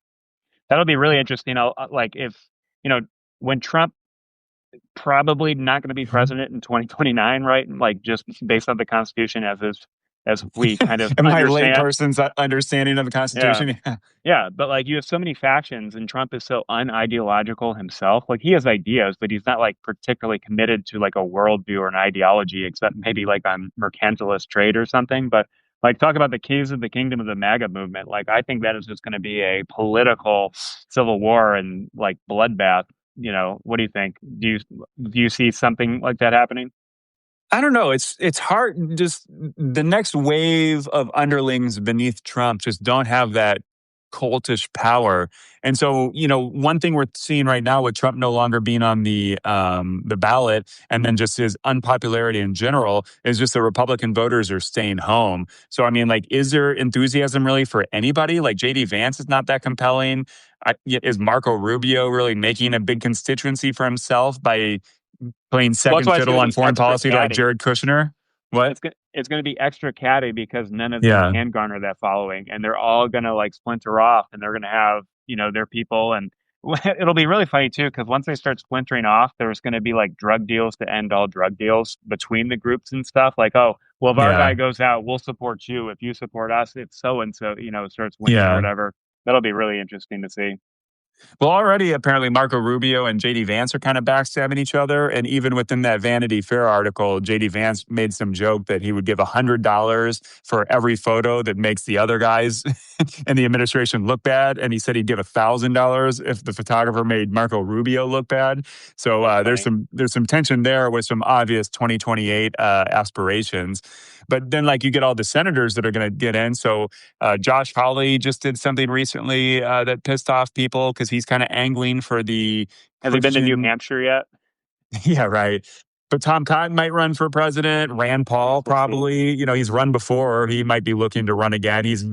that'll be really interesting. Like if you know when Trump probably not going to be president in 2029, right? And like just based on the Constitution as we kind of And my understand. layperson's understanding of the Yeah. Constitution. Yeah, Yeah, but like you have so many factions, and Trump is so unideological himself. Like he has ideas, but he's not like particularly committed to like a worldview or an ideology, except maybe like on mercantilist trade or something. But like talk about the keys of the kingdom of the MAGA movement. Like I think that is just going to be a political civil war and like bloodbath. What do you think? Do you see something like that happening? I don't know. It's hard. Just the next wave of underlings beneath Trump just don't have that cultish power. And so, one thing we're seeing right now with Trump no longer being on the ballot, and then just his unpopularity in general, is just the Republican voters are staying home. So, I mean, like, is there enthusiasm really for anybody? Like JD Vance is not that compelling. Is Marco Rubio really making a big constituency for himself by playing Well, that's second why it's fiddle going to on be foreign extra policy to like catty. Jared Kushner? What? It's going to be extra catty because none of them Yeah. can garner that following, and they're all going to like splinter off, and they're going to have their people, and it'll be really funny too because once they start splintering off, there's going to be like drug deals to end all drug deals between the groups and stuff. Like, oh, well, if our Yeah. guy goes out, we'll support you. If you support us, it's so and so, starts winning or Yeah. whatever. That'll be really interesting to see. Well, already apparently Marco Rubio and JD Vance are kind of backstabbing each other. And even within that Vanity Fair article, JD Vance made some joke that he would give $100 for every photo that makes the other guys in the administration look bad. And he said he'd give $1,000 if the photographer made Marco Rubio look bad. So That's there's funny. some tension there with some obvious 2028 aspirations. But then like you get all the senators that are going to get in. So Josh Hawley just did something recently that pissed off people because he's kind of angling for the Has he been to New Christian. Hampshire yet? Yeah, right. But Tom Cotton might run for president. Rand I Paul guess we'll see. probably. He's run before. He might be looking to run again. He's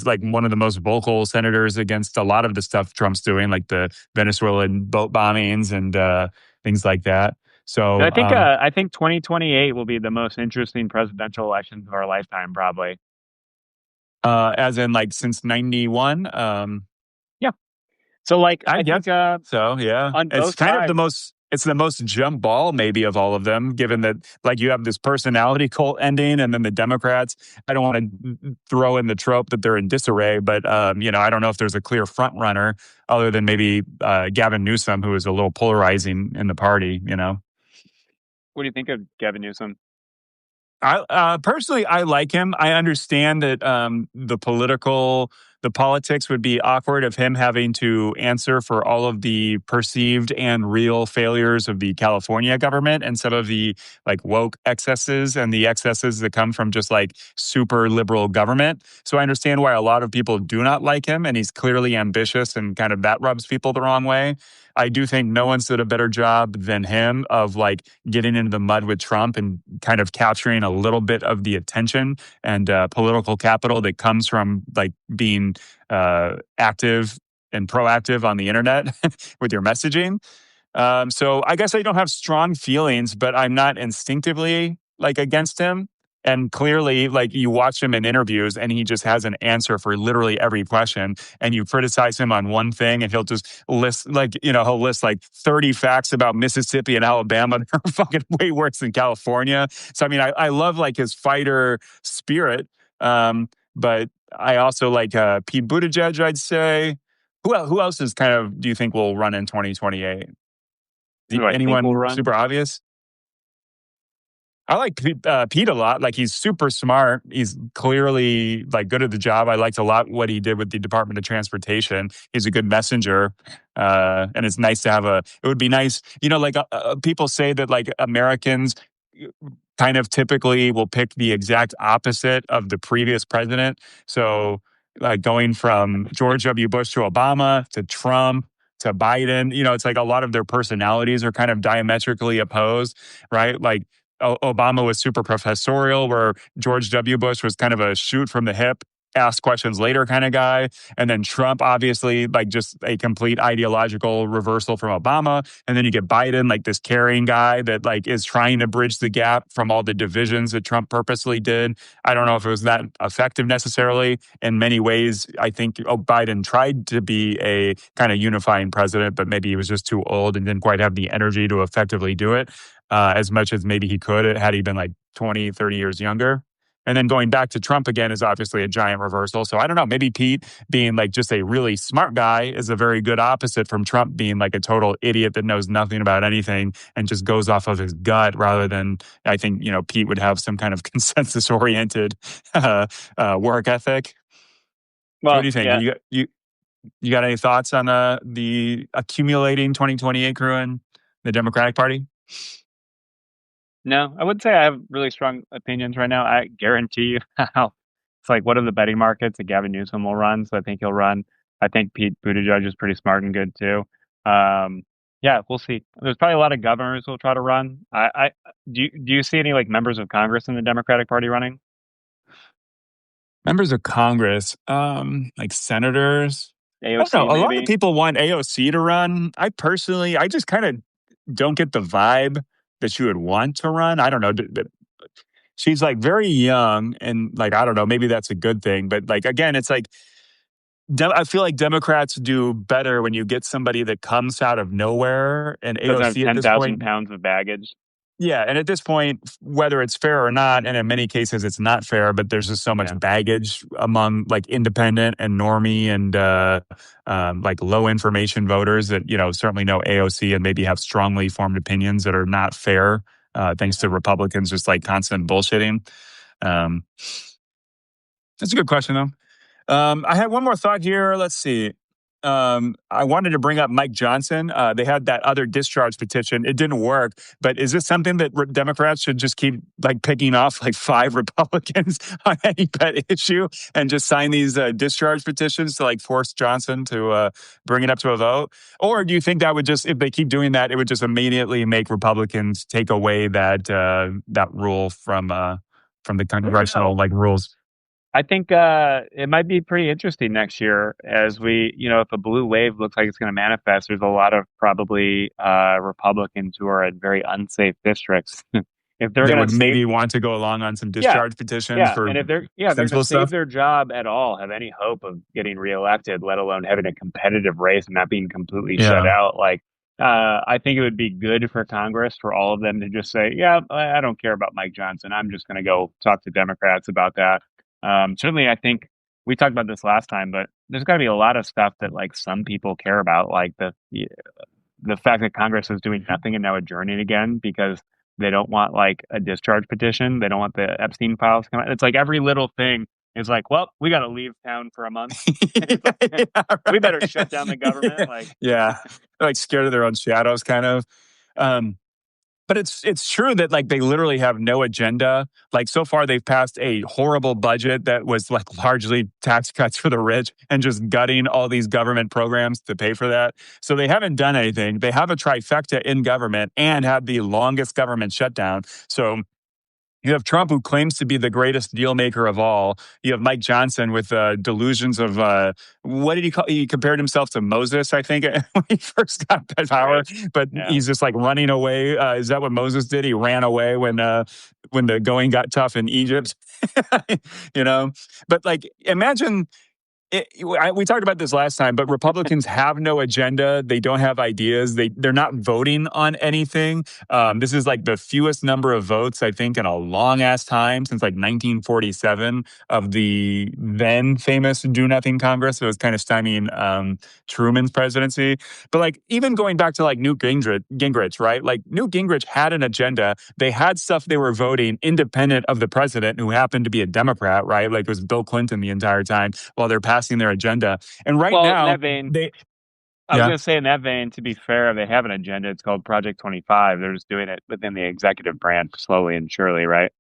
like one of the most vocal senators against a lot of the stuff Trump's doing, like the Venezuelan boat bombings and things like that. I So, think I think 2028 will be the most interesting presidential elections of our lifetime, probably. as in like since 91, Yeah. So like I I guess think so. Yeah, on both sides. it's the most jump ball maybe of all of them, given that like you have this personality cult ending, and then the Democrats. I don't want to throw in the trope that they're in disarray, but I don't know if there's a clear front runner other than maybe Gavin Newsom, who is a little polarizing in the party. What do you think of Gavin Newsom? I personally, I like him. I understand that the politics would be awkward of him having to answer for all of the perceived and real failures of the California government and some of the like woke excesses and the excesses that come from just like super liberal government. So I understand why a lot of people do not like him, and he's clearly ambitious, and kind of that rubs people the wrong way. I do think no one's did a better job than him of like getting into the mud with Trump and kind of capturing a little bit of the attention and political capital that comes from like being active and proactive on the internet with your messaging. So I guess I don't have strong feelings, but I'm not instinctively like against him. And clearly, like you watch him in interviews and he just has an answer for literally every question. And you criticize him on one thing and he'll just list he'll list like 30 facts about Mississippi and Alabama that are fucking way worse than California. So, I mean, I love like his fighter spirit. But I also like Pete Buttigieg, I'd say. Who else is kind of, do you think will run in 2028? Who do I think will Anyone run? super obvious? I like Pete a lot. Like he's super smart. He's clearly like good at the job. I liked a lot what he did with the Department of Transportation. He's a good messenger, and it's nice to have a. It would be nice, like people say that like Americans kind of typically will pick the exact opposite of the previous president. So like going from George W. Bush to Obama to Trump to Biden, it's like a lot of their personalities are kind of diametrically opposed, right? Like Obama was super professorial, where George W. Bush was kind of a shoot from the hip, ask questions later kind of guy. And then Trump, obviously, like just a complete ideological reversal from Obama. And then you get Biden, like this caring guy that like is trying to bridge the gap from all the divisions that Trump purposely did. I don't know if it was that effective necessarily. In many ways, I think Biden tried to be a kind of unifying president, but maybe he was just too old and didn't quite have the energy to effectively do it as much as maybe he could had he been like 20, 30 years younger. And then going back to Trump again is obviously a giant reversal. So I don't know, maybe Pete being like just a really smart guy is a very good opposite from Trump being like a total idiot that knows nothing about anything and just goes off of his gut, rather than, I think, Pete would have some kind of consensus oriented work ethic. So what Well, do you think? yeah, You got any thoughts on the accumulating 2028 crew in the Democratic Party? no, I wouldn't say I have really strong opinions right now. I guarantee you, it's like what are the betting markets that Gavin Newsom will run? So I think he'll run. I think Pete Buttigieg is pretty smart and good too. Yeah, we'll see. There's probably a lot of governors who'll try to run. Do you see any like members of Congress in the Democratic Party running? Members of Congress, like senators. I don't AOC know. A lot of maybe. people want AOC to run. I just kind of don't get the vibe that she would want to run. I don't know. She's like very young, and like, I don't know, maybe that's a good thing. But like, again, it's like, I feel like Democrats do better when you get somebody that comes out of nowhere. And Doesn't have AOC at this 10,000 point, pounds of baggage. yeah, and at this point, whether it's fair or not, and in many cases it's not fair, but there's just so much Yeah. baggage among like independent and normie and like low information voters that certainly know AOC and maybe have strongly formed opinions that are not fair, thanks to Republicans just like constant bullshitting. Um, that's a good question though. I had one more thought here. Let's see. I wanted to bring up Mike Johnson. They had that other discharge petition. It didn't work. But is this something that Democrats should just keep like picking off like 5 Republicans on any pet issue and just sign these discharge petitions to like force Johnson to bring it up to a vote? Or do you think that would just, if they keep doing that, it would just immediately make Republicans take away that rule from the congressional like rules? I think it might be pretty interesting next year as if a blue wave looks like it's going to manifest. There's a lot of probably Republicans who are in very unsafe districts. If they're They going would to save, maybe want to go along on some yeah, discharge petitions yeah, for and if they're going sensible to save stuff. their job at all, have any hope of getting reelected, let alone having a competitive race and not being completely shut Yeah. out, like I think it would be good for Congress for all of them to just say, yeah, I don't care about Mike Johnson. I'm just going to go talk to Democrats about that. Certainly, I think we talked about this last time, but there's got to be a lot of stuff that like some people care about, like the fact that Congress is doing nothing and now adjourning again because they don't want like a discharge petition. They don't want the Epstein files to come out. It's like every little thing is like, well, we got to leave town for a month. It's like, Yeah, we better shut down the government. right. Like, Yeah. They're like scared of their own shadows, kind of. Um, But it's true that like they literally have no agenda. Like so far they've passed a horrible budget that was like largely tax cuts for the rich and just gutting all these government programs to pay for that. So they haven't done anything. They have a trifecta in government and had the longest government shutdown. So you have Trump, who claims to be the greatest deal maker of all. You have Mike Johnson with delusions of what did he call? He compared himself to Moses, I think, when he first got power. right. But Yeah. he's just like running away. Is that what Moses did? He ran away when the going got tough in Egypt. you know, but like imagine we talked about this last time, but Republicans have no agenda. They don't have ideas. They're not voting on anything. This is like the fewest number of votes, I think, in a long ass time since like 1947 of the then famous Do Nothing Congress. It was kind of stymieing Truman's presidency. But like even going back to like Newt Gingrich, right? Like Newt Gingrich had an agenda. They had stuff they were voting independent of the president, who happened to be a Democrat, right? Like it was Bill Clinton the entire time while they're passing their agenda. And right Well, in now, that vein, they, I was yeah. going to say in that vein, to be fair, they have an agenda. It's called Project 25. They're just doing it within the executive branch slowly and surely, right?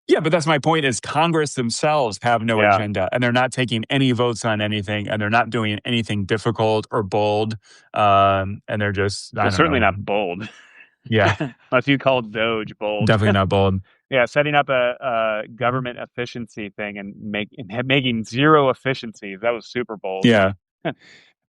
Yeah, but that's my point is Congress themselves have no Yeah. agenda and they're not taking any votes on anything and they're not doing anything difficult or bold. And they're just, I Well, don't certainly know. not bold. Yeah, Unless you call Doge bold. definitely not bold. Yeah, setting up a government efficiency thing and making zero efficiencies. That was super bold. Yeah.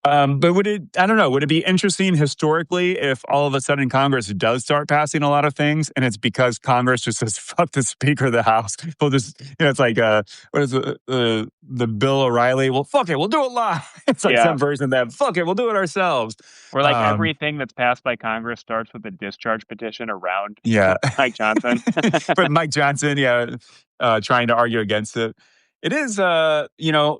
But I don't know, would it be interesting historically if all of a sudden Congress does start passing a lot of things and it's because Congress just says, fuck the Speaker of the House. We'll just, it's like, what is the Bill O'Reilly? Well, fuck it, we'll do it live. It's like some version of that. Fuck it, we'll do it ourselves. Or like everything that's passed by Congress starts with a discharge petition around Mike Johnson. But Mike Johnson, trying to argue against it. It is, the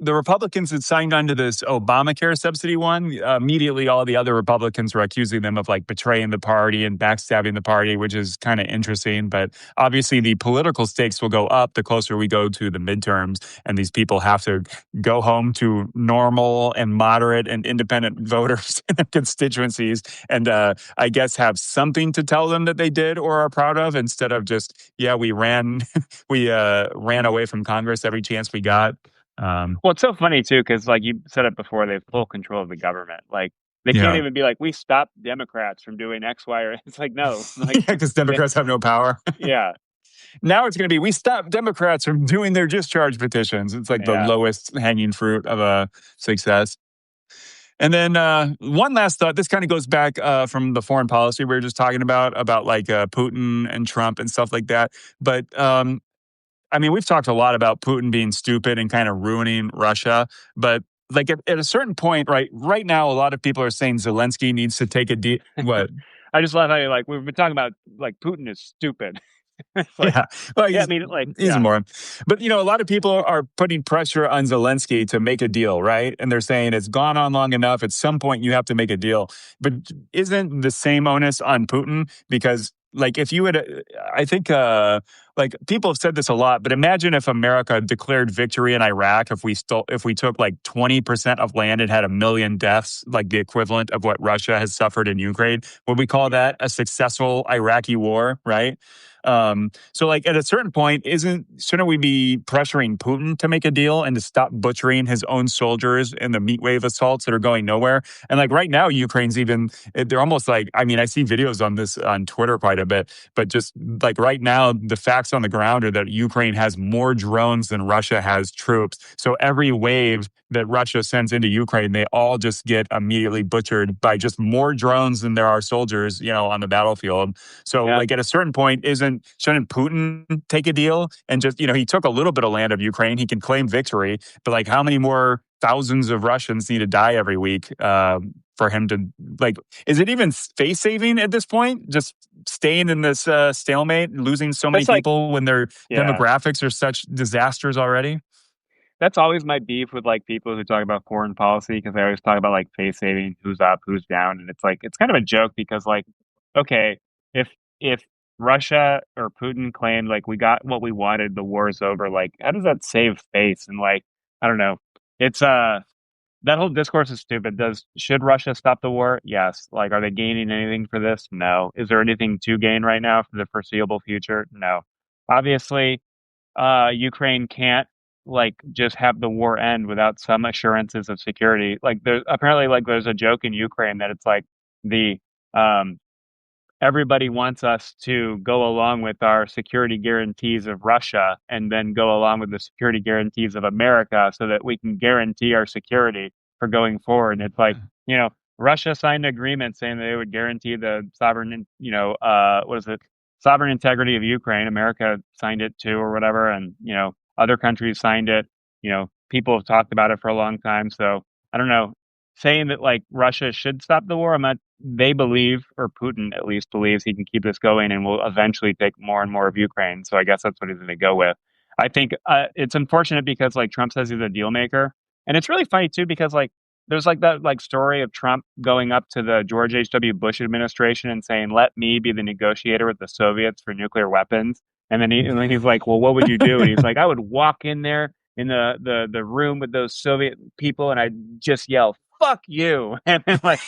Republicans had signed on to this Obamacare subsidy one. Immediately, all the other Republicans were accusing them of like betraying the party and backstabbing the party, which is kind of interesting. But obviously, the political stakes will go up the closer we go to the midterms. And these people have to go home to normal and moderate and independent voters in their constituencies and I guess have something to tell them that they did or are proud of instead of just, we ran away from Congress every chance we got. Well, it's so funny too, because like you said it before, they have full control of the government. Like they can't even be like, we stopped Democrats from doing X, Y, or it's like, no. Like, because Democrats have no power. Yeah. Now it's going to be, we stop Democrats from doing their discharge petitions. It's like the lowest hanging fruit of a success. And then one last thought. This kind of goes back from the foreign policy we were just talking about like Putin and Trump and stuff like that. But we've talked a lot about Putin being stupid and kind of ruining Russia. But like at a certain point, right now, a lot of people are saying Zelensky needs to take a deep. What? I just love how you we've been talking about like Putin is stupid. Well, he's a moron. But a lot of people are putting pressure on Zelensky to make a deal, right? And they're saying it's gone on long enough. At some point, you have to make a deal. But isn't the same onus on Putin? Because if you would, I think, people have said this a lot. But imagine if America declared victory in Iraq, if we took 20% of land and had 1 million deaths, like the equivalent of what Russia has suffered in Ukraine. Would we call that a successful Iraqi war? Right. So at a certain point, shouldn't we be pressuring Putin to make a deal and to stop butchering his own soldiers in the meat wave assaults that are going nowhere? And right now, Ukraine's they're almost I see videos on this on Twitter quite a bit, but just right now, the facts on the ground are that Ukraine has more drones than Russia has troops. So every wave that Russia sends into Ukraine, they all just get immediately butchered by just more drones than there are soldiers, on the battlefield. So at a certain point, shouldn't Putin take a deal and just, he took a little bit of land of Ukraine. He can claim victory, but how many more thousands of Russians need to die every week for him to like. Is it even face saving at this point? Just staying in this stalemate, losing so many That's like, people when their yeah, demographics are such disasters already. that's always my beef with like people who talk about foreign policy because they always talk about like face saving, who's up, who's down, and it's like it's kind of a joke because like, okay, if Russia or Putin claimed like we got what we wanted, the war's over, like how does that save face? And like I don't know, it's that whole discourse is stupid. Should Russia stop the war? Yes. Like, are they gaining anything for this? No. Is there anything to gain right now for the foreseeable future? No. Obviously, Ukraine can't like just have the war end without some assurances of security. Like there's apparently like there's a joke in Ukraine that it's like the um everybody wants us to go along with our security guarantees of Russia and then go along with the security guarantees of America so that we can guarantee our security for going forward. And it's like, you know, Russia signed an agreement saying that they would guarantee the sovereign, what is it? Sovereign integrity of Ukraine. America signed it too or whatever. And, other countries signed it. People have talked about it for a long time. So I don't know. Saying that like Russia should stop the war, I'm not they believe, or Putin at least believes, he can keep this going and will eventually take more and more of Ukraine. So I guess that's what he's going to go with. I think it's unfortunate because like Trump says he's a deal maker, and it's really funny too because like there's like that like story of Trump going up to the George H.W. Bush administration and saying, "Let me be the negotiator with the Soviets for nuclear weapons." And then he's like, "Well, what would you do?" And he's like, "I would walk in there in the room with those Soviet people, and I'd just yell." Fuck you. And it's like,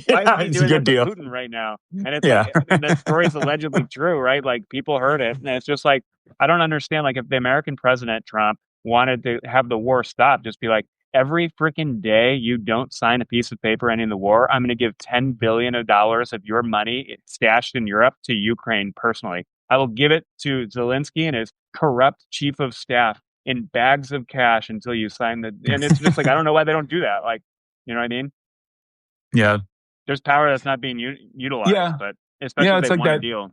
why isn't Yeah, he it's a doing that good to deal. Putin right now? And it's like, Yeah. that story's allegedly true, right? Like, people heard it. And it's just like, I don't understand. Like, if the American president, Trump, wanted to have the war stop, just be like, every freaking day you don't sign a piece of paper ending the war, I'm going to give $10 billion of your money stashed in Europe to Ukraine personally. I will give it to Zelensky and his corrupt chief of staff in bags of cash until you sign the. And it's just like, I don't know why they don't do that. Like, you know what I mean? Yeah. There's power that's not being utilized, Yeah. but especially Yeah. if they It's like want a that. deal.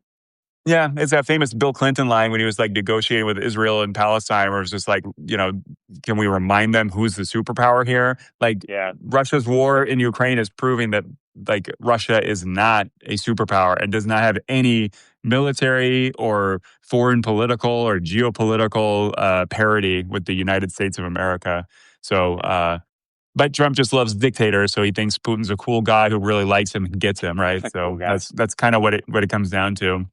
Yeah. It's that famous Bill Clinton line when he was like negotiating with Israel and Palestine, where it's just like, can we remind them who's the superpower here? Like Yeah, Russia's war in Ukraine is proving that like Russia is not a superpower and does not have any military or foreign political or geopolitical parity with the United States of America. So, yeah, but Trump just loves dictators, so he thinks Putin's a cool guy who really likes him and gets him, right? a cool So guy. that's kind of what it comes down to.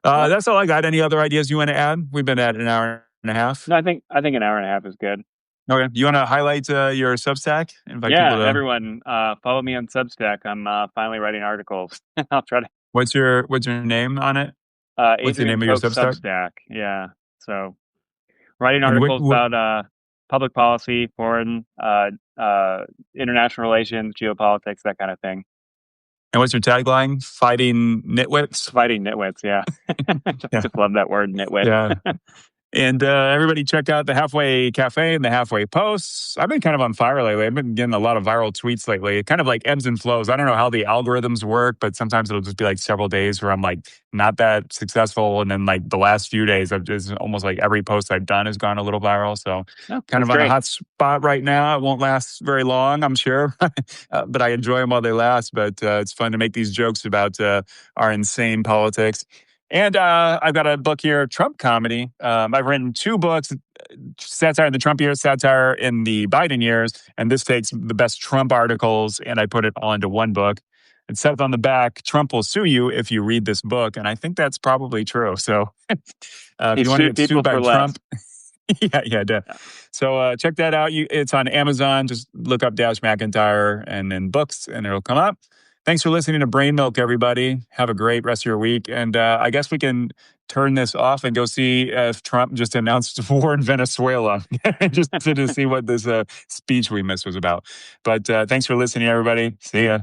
Well, That's all I got. Any other ideas you want to add? We've been at an hour and a half. no, I think an hour and a half is good. Okay, you want to highlight your Substack? Invite people Yeah, to. everyone, follow me on Substack. I'm finally writing articles. I'll try to. What's your name on it? What's the Adrian name of your Polk Substack? Substack. Yeah, so writing And articles about public policy, foreign, international relations, geopolitics, that kind of thing. what's your tagline? Fighting nitwits. Fighting nitwits. Yeah, Yeah, just love that word, nitwit. yeah. And everybody check out the Halfway Cafe and the Halfway Posts. I've been kind of on fire lately. I've been getting a lot of viral tweets lately. It kind of like ebbs and flows. I don't know how the algorithms work, but sometimes it'll just be like several days where I'm like not that successful. And then like the last few days, I've just almost like every post I've done has gone a little viral. So No, kind that's of on a great. hot spot right now. It won't last very long, I'm sure. But I enjoy them while they last. But it's fun to make these jokes about our insane politics. And I've got a book here, Trump comedy. I've written two books, satire in the Trump years, satire in the Biden years. And this takes the best Trump articles and I put it all into one book. It says on the back, Trump will sue you if you read this book. And I think that's probably true. So if He you want to sued get people sued by for less. Trump, yeah. Yeah. So check that out. It's on Amazon. Just look up Dash MacIntyre and then books and it'll come up. Thanks for listening to Brain Milk, everybody. Have a great rest of your week. And I guess we can turn this off and go see if Trump just announced war in Venezuela, just to see what this speech we missed was about. But thanks for listening, everybody. See ya.